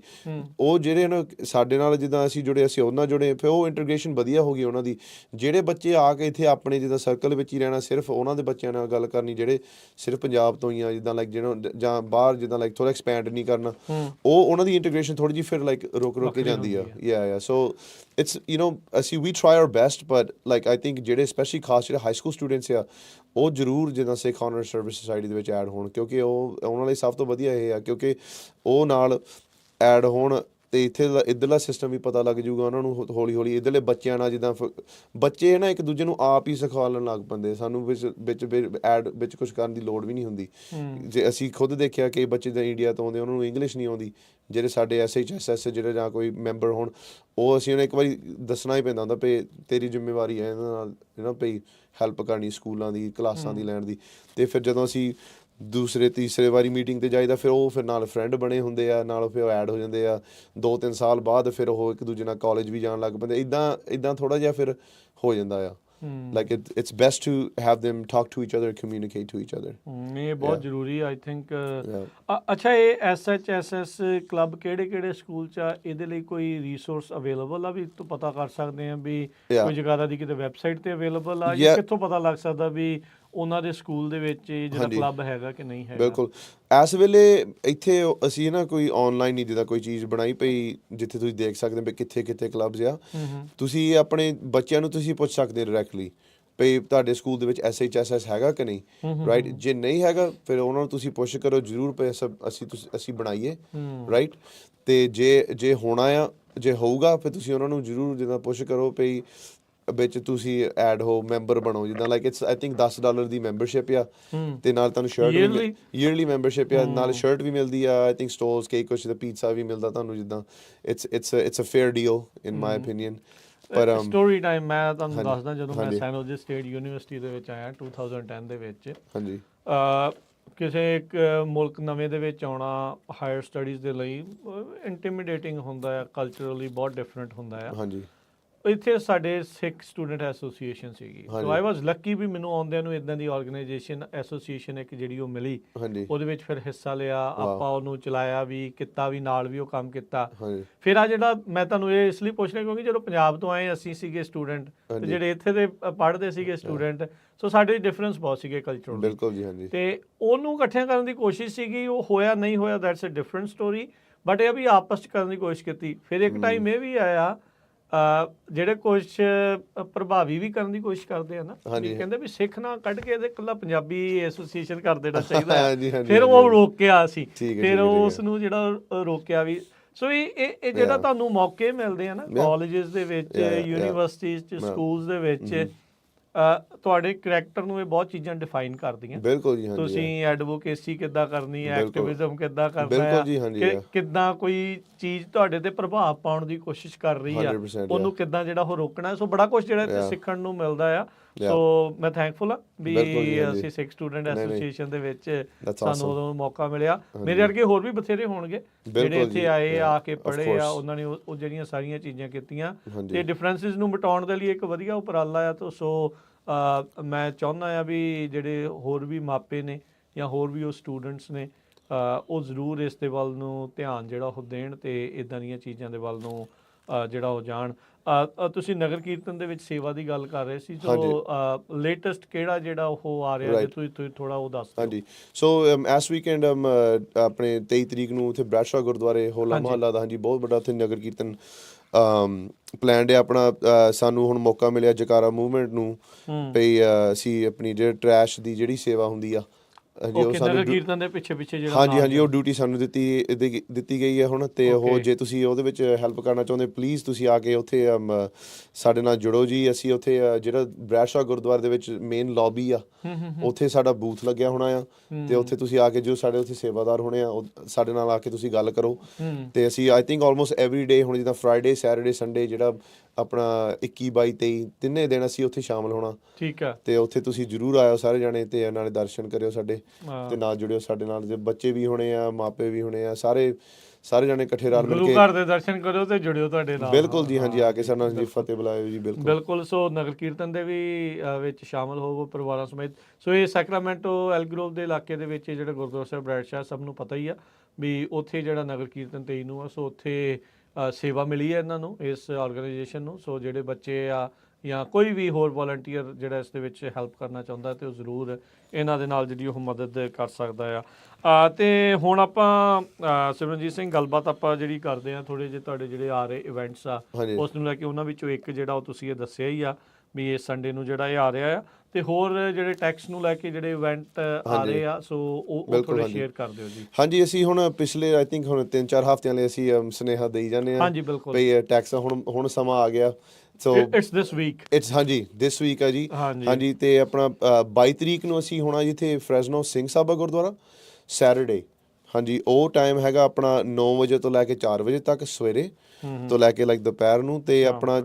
ਉਹ ਜਿਹੜੇ ਨਾ ਸਾਡੇ ਨਾਲ ਜਿੱਦਾਂ ਅਸੀਂ ਜੁੜੇ, ਅਸੀਂ ਉਹਨਾਂ ਜੁੜੇ, ਫਿਰ ਉਹ ਇੰਟੀਗ੍ਰੇਸ਼ਨ ਵਧੀਆ ਹੋ ਗਈ ਉਹਨਾਂ ਦੀ। ਜਿਹੜੇ ਬੱਚੇ ਆ ਕੇ ਇੱਥੇ ਆਪਣੇ ਜਿੱਦਾਂ ਸਰਕਲ ਵਿੱਚ ਹੀ ਰਹਿਣਾ, ਸਿਰਫ ਉਹਨਾਂ ਦੇ ਬੱਚਿਆਂ ਨਾਲ ਗੱਲ ਕਰਨੀ ਜਿਹੜੇ ਸਿਰਫ ਪੰਜਾਬ ਤੋਂ ਹੀ ਆ, ਜਿੱਦਾਂ ਲਾਈਕ ਜਿਹੜਾ ਜਾਂ ਬਾਹਰ ਜਿੱਦਾਂ ਲਾਈਕ ਥੋੜ੍ਹਾ ਐਕਸਪੈਂਡ ਨਹੀਂ ਕਰਨਾ, ਉਹ ਉਹਨਾਂ ਦੀ ਇੰਟੀਗ੍ਰੇਸ਼ਨ ਥੋੜ੍ਹੀ ਜਿਹੀ ਫਿਰ ਲਾਈਕ ਰੁਕ ਕੇ ਜਾਂਦੀ ਆ। ਯਾ ਸੋ it's ਅਸੀਂ we try our best, but like I think ਜਿਹੜੇ ਸਪੈਸ਼ਲੀ ਖਾਸ ਜਿਹੜੇ ਹਾਈ ਸਕੂਲ ਸਟੂਡੈਂਟਸ ਆ, ਉਹ ਜ਼ਰੂਰ ਜਿੱਦਾਂ ਸਿੱਖ ਆਨਰ ਸਰਵਿਸ ਸੁਸਾਇਟੀ ਦੇ ਵਿੱਚ ਐਡ ਹੋਣ, ਕਿਉਂਕਿ ਉਹ ਉਹਨਾਂ ਲਈ ਸਭ ਤੋਂ ਵਧੀਆ ਇਹ ਆ ਕਿਉਂਕਿ ਉਹ ਨਾਲ ਐਡ ਹੋਣ ਤੇ ਇੱਥੇ ਦਾ ਇੱਧਰਲਾ ਸਿਸਟਮ ਵੀ ਪਤਾ ਲੱਗ ਜਾਊਗਾ ਉਹਨਾਂ ਨੂੰ ਹੌਲੀ ਹੌਲੀ। ਇੱਧਰਲੇ ਬੱਚਿਆਂ ਨਾਲ ਜਿੱਦਾਂ ਬੱਚੇ ਨਾ ਇੱਕ ਦੂਜੇ ਨੂੰ ਆਪ ਹੀ ਸਿਖਾਉਣ ਲੱਗ ਪੈਂਦੇ, ਸਾਨੂੰ ਵਿੱਚ ਕੁਛ ਕਰਨ ਦੀ ਲੋੜ ਵੀ ਨਹੀਂ ਹੁੰਦੀ। ਜੇ ਅਸੀਂ ਖੁਦ ਦੇਖਿਆ ਕਿ ਬੱਚੇ ਤਾਂ ਇੰਡੀਆ ਤੋਂ ਆਉਂਦੇ, ਉਹਨਾਂ ਨੂੰ ਇੰਗਲਿਸ਼ ਨਹੀਂ ਆਉਂਦੀ, ਜਿਹੜੇ ਸਾਡੇ SHSS ਜਿਹੜੇ ਜਾਂ ਕੋਈ ਮੈਂਬਰ ਹੋਣ, ਉਹ ਅਸੀਂ ਉਹਨੂੰ ਇੱਕ ਵਾਰੀ ਦੱਸਣਾ ਹੀ ਪੈਂਦਾ ਹੁੰਦਾ ਵੀ ਤੇਰੀ ਜ਼ਿੰਮੇਵਾਰੀ ਹੈ ਇਹਨਾਂ ਨਾਲ ਪਈ ਹੈਲਪ ਕਰਨੀ, ਸਕੂਲਾਂ ਦੀ ਕਲਾਸਾਂ ਦੀ ਲੈਣ ਦੀ। ਅਤੇ ਫਿਰ ਜਦੋਂ ਅਸੀਂ ਦੂਸਰੇ ਤੀਸਰੇ ਵਾਰੀ ਮੀਟਿੰਗ ਤੇ ਜਾਈਦਾ, ਫਿਰ ਨਾਲ ਫਰੈਂਡ ਬਣੇ ਹੁੰਦੇ ਆ, ਨਾਲ ਫਿਰ ਉਹ ਐਡ ਹੋ ਜਾਂਦੇ ਆ। 2-3 ਸਾਲ ਬਾਅਦ ਫਿਰ ਉਹ ਇੱਕ ਦੂਜੇ ਨਾਲ ਕਾਲਜ ਵੀ ਜਾਣ ਲੱਗ ਪੈਂਦੇ। ਇੱਦਾਂ ਥੋੜ੍ਹਾ ਜਿਹਾ ਫਿਰ ਹੋ ਜਾਂਦਾ ਆ। Like it's best to have them talk to each other, communicate to each other. ਇਹ ਬਹੁਤ ਜ਼ਰੂਰੀ ਆਈ ਥਿੰਕ। Yeah. ਅੱਛਾ, ਇਹ SHSS ਕਲੱਬ ਕਿਹੜੇ ਸਕੂਲ 'ਚ ਆ? ਇਹਦੇ ਲਈ ਕੋਈ ਰਿਸੋਰਸ ਅਵੇਲੇਬਲ ਆ ਵੀ ਤੋਂ ਪਤਾ ਕਰ ਸਕਦੇ ਆ ਵੀ Yeah. ਕੋਈ ਜਗ੍ਹਾ ਦੀ ਕਿਤੇ ਵੈਬਸਾਈਟ ਤੇ ਅਵੇਲੇਬਲ ਆ, ਜਾਂ Yeah. ਕਿੱਥੋਂ ਪਤਾ ਲੱਗ ਸਕਦਾ ਵੀ ਉਹਨਾਂ ਦੇ ਸਕੂਲ ਦੇ ਵਿੱਚ ਇਹ ਜਿਹੜਾ ਹਾਂਜੀ। ਕਲੱਬ ਹੈਗਾ ਕਿ ਨਹੀਂ ਹੈਗਾ? ਬਿਲਕੁਲ। ਇਸ ਵੇਲੇ ਇੱਥੇ ਅਸੀਂ ਨਾ ਕੋਈ ਆਨਲਾਈਨ ਨਹੀਂ ਜਿੱਦਾਂ ਕੋਈ ਚੀਜ਼ ਬਣਾਈ ਪਈ ਜਿੱਥੇ ਤੁਸੀਂ ਦੇਖ ਸਕਦੇ ਵੀ ਕਿੱਥੇ ਕਲੱਬਸ ਆ। ਤੁਸੀਂ ਆਪਣੇ ਬੱਚਿਆਂ ਨੂੰ ਤੁਸੀਂ ਪੁੱਛ ਸਕਦੇ ਡਾਇਰੈਕਟਲੀ ਵੀ ਤੁਹਾਡੇ ਸਕੂਲ ਦੇ ਵਿੱਚ SHSS ਹੈਗਾ ਕਿ ਨਹੀਂ, ਰਾਈਟ? ਜੇ ਨਹੀਂ ਹੈਗਾ ਫਿਰ ਉਹਨਾਂ ਨੂੰ ਤੁਸੀਂ ਪੁੱਛ ਕਰੋ ਜ਼ਰੂਰ ਪਈ ਅਸੀਂ ਬਣਾਈਏ, ਰਾਈਟ? ਤੇ ਜੇ ਹੋਣਾ ਆ, ਜੇ ਹੋਊਗਾ ਫਿਰ ਤੁਸੀਂ ਉਹਨਾਂ ਨੂੰ ਜ਼ਰੂਰ ਜਿੱਦਾਂ ਪੁੱਛ ਕਰੋ ਵੀ ਵਿੱਚ ਤੁਸੀਂ ਐਡ ਹੋ, ਮੈਂਬਰ ਬਣੋ। ਜਿੱਦਾਂ like it's I think $10 the membership ਆ, ਤੇ ਨਾਲ ਤੁਹਾਨੂੰ ਸ਼ਰਟ ਵੀ ਈਅਰਲੀ ਮੈਂਬਰਸ਼ਿਪ ਆ, ਨਾਲ ਸ਼ਰਟ ਵੀ ਮਿਲਦੀ ਆ। ਆਈ ਥਿੰਕ ਸਟੋਲਸ, ਕੇਕ, ਕੁਛ ਦਾ ਪੀਜ਼ਾ ਵੀ ਮਿਲਦਾ ਤੁਹਾਨੂੰ। ਜਿੱਦਾਂ it's a fair deal in my opinion. ਪਰ ਸਟੋਰੀ ਟਾਈਮ ਮੈਂ ਤੁਹਾਨੂੰ ਦੱਸਦਾ, ਜਦੋਂ ਮੈਂ ਸੈਨ ਹੋਜ਼ੇ ਸਟੇਟ ਯੂਨੀਵਰਸਿਟੀ ਦੇ ਵਿੱਚ ਆਇਆ 2010 ਦੇ ਵਿੱਚ, ਹਾਂਜੀ, ਕਿਸੇ ਇੱਕ ਮੁਲਕ ਨਵੇਂ ਦੇ ਵਿੱਚ ਆਉਣਾ ਹਾਇਰ ਸਟੱਡੀਜ਼ ਦੇ ਲਈ ਇੰਟੀਮੀਡੇਟਿੰਗ ਹੁੰਦਾ ਆ, ਕਲਚਰਲੀ ਬਹੁਤ ਡਿਫਰੈਂਟ ਹੁੰਦਾ ਆ। ਹਾਂਜੀ, ਇੱਥੇ ਸਾਡੇ ਸਿੱਖ ਸਟੂਡੈਂਟ ਐਸੋਸੀਏਸ਼ਨ ਸੀਗੀ, ਸੋ ਆਈ ਵਾਜ਼ ਲੱਕੀ ਵੀ ਮੈਨੂੰ ਆਉਂਦਿਆਂ ਨੂੰ ਇਦਾਂ ਦੀ ਆਰਗੇਨਾਈਜੇਸ਼ਨ ਐਸੋਸੀਏਸ਼ਨ ਇੱਕ ਜਿਹੜੀ ਉਹ ਮਿਲੀ, ਉਹਦੇ ਵਿੱਚ ਫਿਰ ਹਿੱਸਾ ਲਿਆ, ਆਪਾਂ ਉਹਨੂੰ ਚਲਾਇਆ ਵੀ, ਕੀਤਾ ਵੀ, ਨਾਲ ਵੀ ਉਹ ਕੰਮ ਕੀਤਾ। ਫਿਰ ਆ ਜਿਹੜਾ ਮੈਂ ਤੁਹਾਨੂੰ ਇਹ ਇਸ ਲਈ ਪੁੱਛ ਰਿਹਾ ਕਿਉਂਕਿ ਜਦੋਂ ਪੰਜਾਬ ਤੋਂ ਆਏ ਅਸੀਂ ਸੀਗੇ ਸਟੂਡੈਂਟ, ਤੇ ਜਿਹੜੇ ਇੱਥੇ ਦੇ ਪੜ੍ਹਦੇ ਸੀਗੇ ਸਟੂਡੈਂਟ, ਸੋ ਸਾਡੇ ਡਿਫਰੈਂਸ ਬਹੁਤ ਸੀਗੇ ਕਲਚਰਲ। ਬਿਲਕੁਲ ਜੀ, ਹਾਂਜੀ। ਤੇ ਉਹਨੂੰ ਇਕੱਠਿਆਂ ਕਰਨ ਦੀ ਕੋਸ਼ਿਸ਼ ਸੀਗੀ, ਉਹ ਹੋਇਆ ਨਹੀਂ ਹੋਇਆ that's a different story, but ਇਹ ਵੀ ਆਪਸ 'ਚ ਕਰਨ ਦੀ ਕੋਸ਼ਿਸ਼ ਕੀਤੀ। ਫਿਰ ਇੱਕ ਟਾਈਮ ਇਹ ਵੀ ਆਇਆ ਜਿਹੜੇ ਕੁਛ ਪ੍ਰਭਾਵੀ ਵੀ ਕਰਨ ਦੀ ਕੋਸ਼ਿਸ਼ ਕਰਦੇ ਆ ਨਾ, ਕਹਿੰਦੇ ਵੀ ਸਿੱਖ ਨਾ ਕੱਢ ਕੇ ਇਹਦੇ ਇਕੱਲਾ ਪੰਜਾਬੀ ਐਸੋਸੀਏਸ਼ਨ ਕਰ ਦੇਣਾ ਚਾਹੀਦਾ ਹੈ। ਫਿਰ ਉਹ ਰੋਕਿਆ ਸੀ, ਫਿਰ ਉਸ ਨੂੰ ਜਿਹੜਾ ਰੋਕਿਆ ਵੀ। ਸੋ ਇਹ ਜਿਹੜਾ ਤੁਹਾਨੂੰ ਮੌਕੇ ਮਿਲਦੇ ਆ ਨਾ ਕਾਲਜਿਸ ਦੇ ਵਿੱਚ, ਯੂਨੀਵਰਸਿਟੀਜ਼ 'ਚ, ਸਕੂਲਸ ਦੇ ਵਿੱਚ, ਤੁਹਾਡੇ ਕਰੈਕਟਰ ਨੂੰ ਇਹ ਬਹੁਤ ਚੀਜ਼ਾਂ ਡਿਫਾਈਨ ਕਰਦੀਆਂ। ਬਿਲਕੁਲ ਜੀ, ਤੁਸੀਂ ਐਡਵੋਕੇਸੀ ਕਿੱਦਾਂ ਕਰਨੀ ਹੈ, ਐਕਟਿਵਿਜ਼ਮ ਕਿੱਦਾਂ ਕਰਨਾ ਹੈ, ਕਿੱਦਾਂ ਕੋਈ ਚੀਜ਼ ਤੁਹਾਡੇ ਤੇ ਪ੍ਰਭਾਵ ਪਾਉਣ ਦੀ ਕੋਸ਼ਿਸ਼ ਕਰ ਰਹੀ ਆ, ਉਹਨੂੰ ਕਿੱਦਾਂ ਜਿਹੜਾ ਉਹ ਰੋਕਣਾ। ਸੋ ਬੜਾ ਕੁਝ ਜਿਹੜਾ ਇੱਥੇ ਸਿੱਖਣ ਨੂੰ ਮਿਲਦਾ ਆ। ਸੋ ਮੈਂ ਥੈਂਕਫੁਲ ਹਾਂ ਵੀ ਅਸੀਂ ਸਿੱਖ ਸਟੂਡੈਂਟ ਐਸੋਸੀਏਸ਼ਨ ਦੇ ਵਿੱਚ ਸਾਨੂੰ ਉਦੋਂ ਮੌਕਾ ਮਿਲਿਆ। ਮੇਰੇ ਵਰਗੇ ਹੋਰ ਵੀ ਬਥੇਰੇ ਹੋਣਗੇ ਜਿਹੜੇ ਇੱਥੇ ਆਏ, ਆ ਕੇ ਪੜ੍ਹੇ ਆ, ਉਹਨਾਂ ਨੇ ਉਹ ਜਿਹੜੀਆਂ ਸਾਰੀਆਂ ਚੀਜ਼ਾਂ ਕੀਤੀਆਂ, ਤੇ ਡਿਫਰੈਂਸਿਸ ਨੂੰ ਮਿਟਾਉਣ ਦੇ ਲਈ ਇੱਕ ਵਧੀਆ ਉਪਰਾਲਾ ਆ। ਤਾਂ ਸੋ ਮੈਂ ਚਾਹੁੰਦਾ ਆ ਵੀ ਜਿਹੜੇ ਹੋਰ ਵੀ ਮਾਪੇ ਨੇ ਜਾਂ ਹੋਰ ਵੀ ਉਹ ਸਟੂਡੈਂਟਸ ਨੇ, ਉਹ ਜ਼ਰੂਰ ਇਸ ਦੇ ਵੱਲ ਨੂੰ ਧਿਆਨ ਜਿਹੜਾ ਉਹ ਦੇਣ ਤੇ ਇੱਦਾਂ ਦੀਆਂ ਚੀਜ਼ਾਂ ਦੇ ਵੱਲ ਨੂੰ ਜਿਹੜਾ ਉਹ ਜਾਣ। ਤੁਸੀਂ ਨਗਰ ਕੀਰਤਨ ਦੇ ਵਿੱਚ ਸੇਵਾ ਦੀ ਗੱਲ ਕਰ ਰਹੇ ਸੀ, ਸੋ ਲੇਟੈਸਟ ਕਿਹੜਾ ਜਿਹੜਾ ਉਹ ਆ ਰਿਹਾ, ਜੇ ਤੁਸੀਂ ਥੋੜਾ ਉਹ ਦੱਸ ਦਿਓ। ਹਾਂਜੀ, ਸੋ ਇਸ ਵੀਕਐਂਡ ਆਪਣੇ 23 ਤਰੀਕ ਨੂੰ ਉੱਥੇ ਬ੍ਰੈਡਸ਼ਾਹ ਗੁਰਦੁਆਰੇ ਹੋਲਾ ਮਹੱਲਾ ਦਾ, ਹਾਂਜੀ, ਬਹੁਤ ਵੱਡਾ ਉੱਥੇ ਨਗਰ ਕੀਰਤਨ ਪਲੈਨਡ ਹੈ ਆਪਣਾ। ਸਾਨੂੰ ਹੁਣ ਮੌਕਾ ਮਿਲਿਆ ਜਕਾਰਾ ਮੂਵਮੈਂਟ ਨੂੰ ਵੀ ਅਸੀਂ ਆਪਣੀ ਜਿਹੜੇ ਟਰੈਸ਼ ਦੀ ਜਿਹੜੀ ਸੇਵਾ ਹੁੰਦੀ ਆ, ਉਹ ਸਾਨੂੰ ਕੀਰਤਨ ਦੇ ਪਿੱਛੇ ਜਿਹੜਾ, ਹਾਂਜੀ, ਉਹ ਡਿਊਟੀ ਸਾਨੂੰ ਦਿੱਤੀ ਗਈ ਹੈ ਹੁਣ। ਤੇ ਉਹ ਜੇ ਤੁਸੀਂ ਉਹਦੇ ਵਿੱਚ ਹੈਲਪ ਕਰਨਾ ਚਾਹੁੰਦੇ, ਪਲੀਜ਼ ਤੁਸੀਂ ਆ ਕੇ ਉੱਥੇ ਸਾਡੇ ਨਾਲ ਜੁੜੋ ਜੀ। ਅਸੀਂ ਉੱਥੇ ਜਿਹੜਾ ਬ੍ਰੈਡਸ਼ਾਹ ਗੁਰਦੁਆਰੇ ਦੇ ਵਿੱਚ ਮੇਨ ਲੌਬੀ ਆ, ਉੱਥੇ ਸਾਡਾ ਬੂਥ ਲੱਗਿਆ ਹੋਣਾ ਆ, ਤੇ ਉੱਥੇ ਤੁਸੀਂ ਆ ਕੇ ਜੋ ਸਾਡੇ ਉੱਥੇ ਸੇਵਾਦਾਰ ਹੋਣੇ ਆ, ਸਾਡੇ ਨਾਲ ਆ ਕੇ ਤੁਸੀਂ ਗੱਲ ਕਰੋ। ਤੇ ਅਸੀਂ I think almost every day, ਹੁਣ ਜਿੱਦਾਂ ਫਰਾਈਡੇ, ਸੈਟਰਡੇ, ਸੰਡੇ, ਜਿਹੜਾ ਆਪਣਾ 21, 22, 23 ਤਿੰਨੇ ਦਿਨ ਅਸੀਂ ਉੱਥੇ ਸ਼ਾਮਲ ਹੋਣਾ। ਠੀਕ ਆ, ਤੇ ਉੱਥੇ ਤੁਸੀਂ ਜ਼ਰੂਰ ਆਇਓ ਸਾਰੇ ਜਾਣੇ, ਤੇ ਨਾਲੇ ਦਰਸ਼ਨ ਕਰਿਓ ਸਾਡੇ, ਤੇ ਨਾਲ ਜੁੜਿਓ ਸਾਡੇ ਨਾਲ। ਜੇ ਬੱਚੇ ਵੀ ਹੋਣੇ ਆ, ਮਾਪੇ ਵੀ ਹੋਣੇ ਆ, ਸਾਰੇ ਜਾਣੇ ਇਕੱਠੇ ਰਲ ਮਿਲ ਕੇ ਘਰ ਦੇ ਦਰਸ਼ਨ ਕਰੋ ਤੇ ਜੁੜਿਓ ਤੁਹਾਡੇ ਨਾਲ। ਬਿਲਕੁਲ ਜੀ, ਹਾਂਜੀ, ਆ ਕੇ ਸਾਡੇ ਨਾਲ ਜੀ ਫਤਿਹ ਬੁਲਾਇਓ ਜੀ। ਬਿਲਕੁਲ। ਸੋ ਨਗਰ ਕੀਰਤਨ ਦੇ ਵੀ ਵਿੱਚ ਸ਼ਾਮਲ ਹੋਵੋ ਪਰਿਵਾਰਾਂ ਸਮੇਤ। ਸੋ ਇਹ ਸੈਕਰਾਮੈਂਟੋ ਐਲਗਰੋਵ ਦੇ ਇਲਾਕੇ ਦੇ ਵਿੱਚ ਜਿਹੜਾ ਗੁਰਦੁਆਰਾ ਸਾਹਿਬ ਬ੍ਰੈਡਸ਼ਾਹ, ਸਭ ਨੂੰ ਪਤਾ ਹੀ ਆ ਵੀ ਉੱਥੇ ਜਿਹੜਾ ਨਗਰ ਕੀਰਤਨ 23 ਨੂੰ ਆ, ਸੋ ਉੱਥੇ ਸੇਵਾ ਮਿਲੀ ਹੈ ਇਹਨਾਂ ਨੂੰ, ਇਸ ਆਰਗੇਨਾਈਜੇਸ਼ਨ ਨੂੰ। ਸੋ ਜਿਹੜੇ ਬੱਚੇ ਆ ਜਾਂ ਕੋਈ ਵੀ ਹੋਰ ਵੋਲੰਟੀਅਰ ਜਿਹੜਾ ਇਸ ਦੇ ਵਿੱਚ ਹੈਲਪ ਕਰਨਾ ਚਾਹੁੰਦਾ, ਤੇ ਉਹ ਜ਼ਰੂਰ ਇਹਨਾਂ ਦੇ ਨਾਲ ਜਿਹੜੀ ਉਹ ਮਦਦ ਕਰ ਸਕਦਾ ਆ। ਤੇ ਹੁਣ ਆਪਾਂ ਸਿਮਰਨਜੀਤ ਸਿੰਘ, ਗੱਲਬਾਤ ਆਪਾਂ ਜਿਹੜੀ ਕਰਦੇ ਆ ਥੋੜ੍ਹੇ ਜਿਹੇ ਤੁਹਾਡੇ ਜਿਹੜੇ ਆ ਰਹੇ ਇਵੈਂਟਸ ਆ ਉਸ ਨੂੰ ਲੈ ਕੇ। ਉਹਨਾਂ ਵਿੱਚੋਂ ਇੱਕ ਜਿਹੜਾ ਉਹ ਤੁਸੀਂ ਇਹ ਦੱਸਿਆ ਹੀ ਆ ਵੀ ਇਸ ਸੰਡੇ ਨੂੰ ਜਿਹੜਾ ਇਹ ਆ ਰਿਹਾ ਆ, ਤੇ ਹੋਰ ਜਿਹੜੇ ਟੈਕਸ ਨੂੰ ਲੈ ਕੇ ਜਿਹੜੇ ਇਵੈਂਟ ਆ ਰਹੇ ਆ, ਸੋ ਉਹ ਥੋੜੇ ਸ਼ੇਅਰ ਕਰ ਦਿਓ ਜੀ। ਹਾਂਜੀ, ਅਸੀਂ ਹੁਣ ਪਿਛਲੇ ਆਈ ਥਿੰਕ ਹੁਣ 3-4 ਹਫ਼ਤਿਆਂ ਲਈ ਅਸੀਂ ਸੁਨੇਹਾ ਦੇਈ ਜਾਂਦੇ ਹਾਂ। ਹਾਂਜੀ, ਬਿਲਕੁਲ, ਵੀ ਟੈਕਸ ਹੁਣ ਸਮਾਂ ਆ ਗਿਆ। ਸੋ ਇਟਸ ਦਿਸ ਵੀਕ, ਹਾਂਜੀ, ਦਿਸ ਵੀਕ ਹੈ ਜੀ। ਹਾਂਜੀ, ਤੇ ਆਪਣਾ 22 ਤਰੀਕ ਨੂੰ ਅਸੀਂ ਹੋਣਾ ਜਿੱਥੇ ਫਰੈਜ਼ਨੋ ਸਿੰਘ ਸਾਹਿਬਾ ਗੁਰਦੁਆਰਾ, ਸੈਟਰਡੇ। ਹਾਂਜੀ, ਉਹ ਟਾਈਮ ਹੈਗਾ ਆਪਣਾ 9 ਵਜੇ ਤੋਂ ਲੈ ਕੇ 4 ਵਜੇ ਤੱਕ, ਸਵੇਰੇ ਤੋਂ ਲੈ ਕੇ ਲਾਈਕ ਦੁਪਹਿਰ ਨੂੰ। ਤੇ ਆਪਣਾ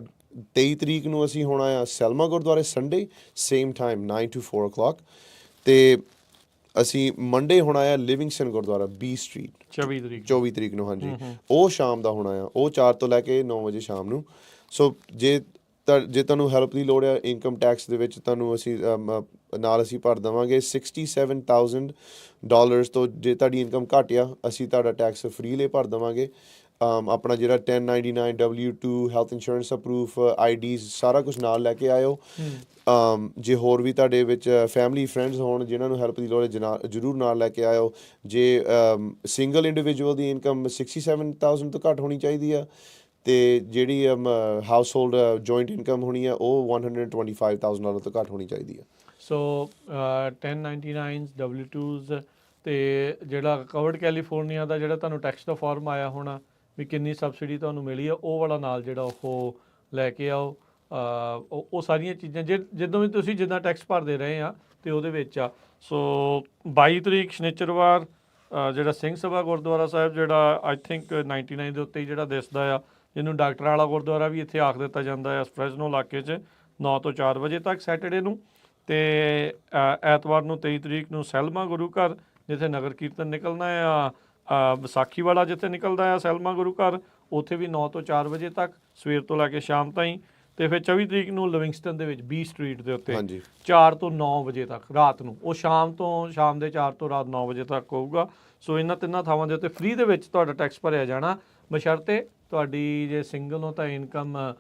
23 ਤਰੀਕ ਨੂੰ ਅਸੀਂ ਹੋਣਾ ਆ ਸੈਲਮਾ ਗੁਰਦੁਆਰੇ, Sunday, same time 9 to 4 o'clock। ਤੇ ਅਸੀਂ ਮੰਡੇ ਹੋਣਾ ਆ ਲਿਵਿੰਗਸਟਨ ਗੁਰਦੁਆਰਾ B ਸਟਰੀਟ 24 ਤਰੀਕ 24 ਤਰੀਕ ਨੂੰ ਹਾਂਜੀ ਉਹ ਸ਼ਾਮ ਦਾ ਹੋਣਾ ਆ ਉਹ 4 ਤੋਂ ਲੈ ਕੇ 9 ਵਜੇ ਸ਼ਾਮ ਨੂੰ ਸੋ ਜੇ ਤੁਹਾਨੂੰ ਹੈਲਪ ਦੀ ਲੋੜ ਆ ਇਨਕਮ ਟੈਕਸ ਦੇ ਵਿੱਚ ਤੁਹਾਨੂੰ ਅਸੀਂ ਨਾਲ ਅਸੀਂ ਭਰ ਦੇਵਾਂਗੇ $67,000 ਤੋਂ ਜੇ ਤੁਹਾਡੀ ਇਨਕਮ ਘੱਟ ਆ ਅਸੀਂ ਤੁਹਾਡਾ ਟੈਕਸ ਫ੍ਰੀ ਭਰ ਦੇਵਾਂਗੇ ਆਪਣਾ ਜਿਹੜਾ 1099 W2 ਹੈਲਥ ਇੰਸ਼ੋਰੈਂਸ ਦਾ ਪ੍ਰੂਫ IDs ਸਾਰਾ ਕੁਝ ਨਾਲ ਲੈ ਕੇ ਆਇਓ ਜੇ ਹੋਰ ਵੀ ਤੁਹਾਡੇ ਵਿੱਚ ਫੈਮਿਲੀ ਫਰੈਂਡਸ ਹੋਣ ਜਿਨ੍ਹਾਂ ਨੂੰ ਹੈਲਪ ਦੀ ਲੋੜ ਹੈ ਜ਼ਰੂਰ ਨਾਲ ਲੈ ਕੇ ਆਇਓ ਜੇ ਸਿੰਗਲ ਇੰਡੀਵਿਜੂਅਲ ਦੀ ਇਨਕਮ 67,000 ਤੋਂ ਘੱਟ ਹੋਣੀ ਚਾਹੀਦੀ ਆ ਤੇ ਜਿਹੜੀ ਹਾਊਸ ਹੋਲਡ ਜੁਆਇੰਟ ਇਨਕਮ ਹੋਣੀ ਆ ਉਹ $125,000 ਤੋਂ ਘੱਟ ਹੋਣੀ ਚਾਹੀਦੀ ਆ ਸੋ 1099s W2s ਤੇ ਜਿਹੜਾ ਕਵਰਡ ਕੈਲੀਫੋਰਨੀਆ ਦਾ ਜਿਹੜਾ ਤੁਹਾਨੂੰ ਟੈਕਸ ਦਾ ਫਾਰਮ ਆਇਆ ਹੋਣਾ ਵੀ ਕਿੰਨੀ ਸਬਸਿਡੀ ਤੁਹਾਨੂੰ ਮਿਲੀ ਆ ਉਹ ਵਾਲਾ ਨਾਲ ਜਿਹੜਾ ਉਹ ਲੈ ਕੇ ਆਓ ਉਹ ਸਾਰੀਆਂ ਚੀਜ਼ਾਂ ਜਦੋਂ ਵੀ ਤੁਸੀਂ ਜਿੱਦਾਂ ਟੈਕਸ ਭਰਦੇ ਰਹੇ ਆ ਤੇ ਉਹਦੇ ਵਿੱਚ ਆ ਸੋ 22 ਤਰੀਕ ਸ਼ਨੀਚਰਵਾਰ ਜਿਹੜਾ ਸਿੰਘ ਸਭਾ ਗੁਰਦੁਆਰਾ ਸਾਹਿਬ ਜਿਹੜਾ ਆਈ ਥਿੰਕ 99 ਦੇ ਉੱਤੇ ਹੀ ਜਿਹੜਾ ਦਿਸਦਾ ਆ ਜਿਹਨੂੰ ਡਾਕਟਰ ਵਾਲਾ ਗੁਰਦੁਆਰਾ ਵੀ ਇੱਥੇ ਆਖ ਦਿੱਤਾ ਜਾਂਦਾ ਹੈ ਫਰੈਜ਼ਨੋ ਇਲਾਕੇ 'ਚ 9 ਤੋਂ 4 ਵਜੇ ਤੱਕ ਸੈਟਰਡੇ ਨੂੰ ਤੇ ਐਤਵਾਰ ਨੂੰ 23 ਤਰੀਕ ਨੂੰ ਸੈਲਮਾ ਗੁਰੂ ਘਰ ਜਿੱਥੇ ਨਗਰ ਕੀਰਤਨ ਨਿਕਲਣਾ ਆ ਵਿਸਾਖੀ ਵਾਲਾ ਜਿੱਥੇ ਨਿਕਲਦਾ ਆ ਸੈਲਮਾ ਗੁਰੂ ਘਰ ਉੱਥੇ ਵੀ 9 ਤੋਂ 4 ਵਜੇ ਤੱਕ ਸਵੇਰ ਤੋਂ ਲੈ ਕੇ ਸ਼ਾਮ ਤਾਈਂ ਤੇ ਫਿਰ 24 ਤਰੀਕ ਨੂੰ ਲਿਵਿੰਗਸਟਨ ਦੇ ਵਿੱਚ B ਸਟਰੀਟ ਦੇ ਉੱਤੇ 4 ਤੋਂ 9 ਵਜੇ ਤੱਕ ਰਾਤ ਨੂੰ ਉਹ ਸ਼ਾਮ ਦੇ 4 ਤੋਂ ਰਾਤ 9 ਵਜੇ ਤੱਕ ਹੋਊਗਾ ਸੋ ਇਹਨਾਂ ਤਿੰਨਾਂ ਥਾਵਾਂ ਦੇ ਉੱਤੇ ਫ੍ਰੀ ਦੇ ਵਿੱਚ ਤੁਹਾਡਾ ਟੈਕਸ ਭਰਿਆ ਜਾਣਾ ਬਸ਼ਰਤੇ ਤੁਹਾਡੀ ਜੇ ਸਿੰਗਲ ਹੋ ਤਾਂ ਇਨਕਮ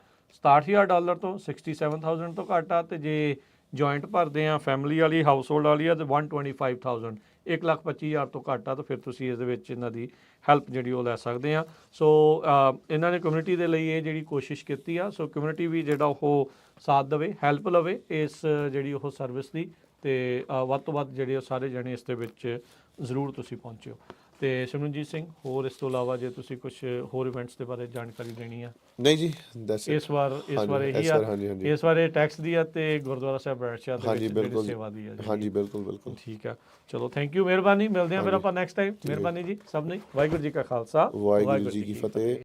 $67,000 ਤੋਂ 67,000 ਤੋਂ ਘੱਟ ਆ ਤੇ ਜੇ ਜੁਆਇੰਟ ਭਰਦੇ ਆ ਫੈਮਿਲੀ ਵਾਲੀ ਹਾਊਸ ਹੋਲਡ ਵਾਲੀ ਆ ਤੇ 125,000 1,25,000 ਤੋਂ ਘੱਟ ਆ ਤਾਂ ਫਿਰ ਤੁਸੀਂ ਇਸ ਦੇ ਵਿੱਚ ਇਹਨਾਂ ਦੀ ਹੈਲਪ ਜਿਹੜੀ ਉਹ ਲੈ ਸਕਦੇ ਆ ਸੋ ਇਹਨਾਂ ਨੇ ਕਮਿਊਨਿਟੀ ਦੇ ਲਈ ਇਹ ਜਿਹੜੀ ਕੋਸ਼ਿਸ਼ ਕੀਤੀ ਆ ਸੋ ਕਮਿਊਨਿਟੀ ਵੀ ਜਿਹੜਾ ਉਹ ਸਾਥ ਦੇਵੇ ਹੈਲਪ ਲਵੇ ਇਸ ਜਿਹੜੀ ਉਹ ਸਰਵਿਸ ਦੀ ਤੇ ਵੱਧ ਤੋਂ ਵੱਧ ਜਿਹੜੇ ਉਹ ਸਾਰੇ ਜਣੇ ਇਸ ਦੇ ਵਿੱਚ ਜ਼ਰੂਰ ਤੁਸੀਂ ਪਹੁੰਚਿਓ ਤੇ ਸਿਮਰਨਜੀਤ ਸਿੰਘ ਹੋਰ ਇਸ ਤੋਂ ਇਲਾਵਾ ਜੇ ਤੁਸੀਂ ਕੁਝ ਹੋਰ ਇਵੈਂਟਸ ਦੇ ਬਾਰੇ ਜਾਣਕਾਰੀ ਦੇਣੀ ਆ ਨਹੀਂ ਜੀ ਇਸ ਵਾਰ ਇਹੀ ਆ ਇਸ ਵਾਰ ਟੈਕਸ ਦੀ ਆ ਤੇ ਗੁਰਦੁਆਰਾ ਸਾਹਿਬ ਬੈਠਸ਼ਾਹ ਦੇ ਵਿੱਚ ਸੇਵਾ ਦੀ ਆ ਹਾਂਜੀ ਬਿਲਕੁਲ ਠੀਕ ਆ ਚਲੋ ਥੈਂਕ ਯੂ ਮਿਹਰਬਾਨੀ ਮਿਲਦੇ ਆ ਫਿਰ ਆਪਾਂ ਨੈਕਸਟ ਟਾਈਮ ਮਿਹਰਬਾਨੀ ਜੀ ਸਭ ਨੇ ਵਾਹਿਗੁਰੂ ਜੀ ਕਾ ਖਾਲਸਾ ਵਾਹਿਗੁਰੂ ਜੀ ਕੀ ਫਤਿਹ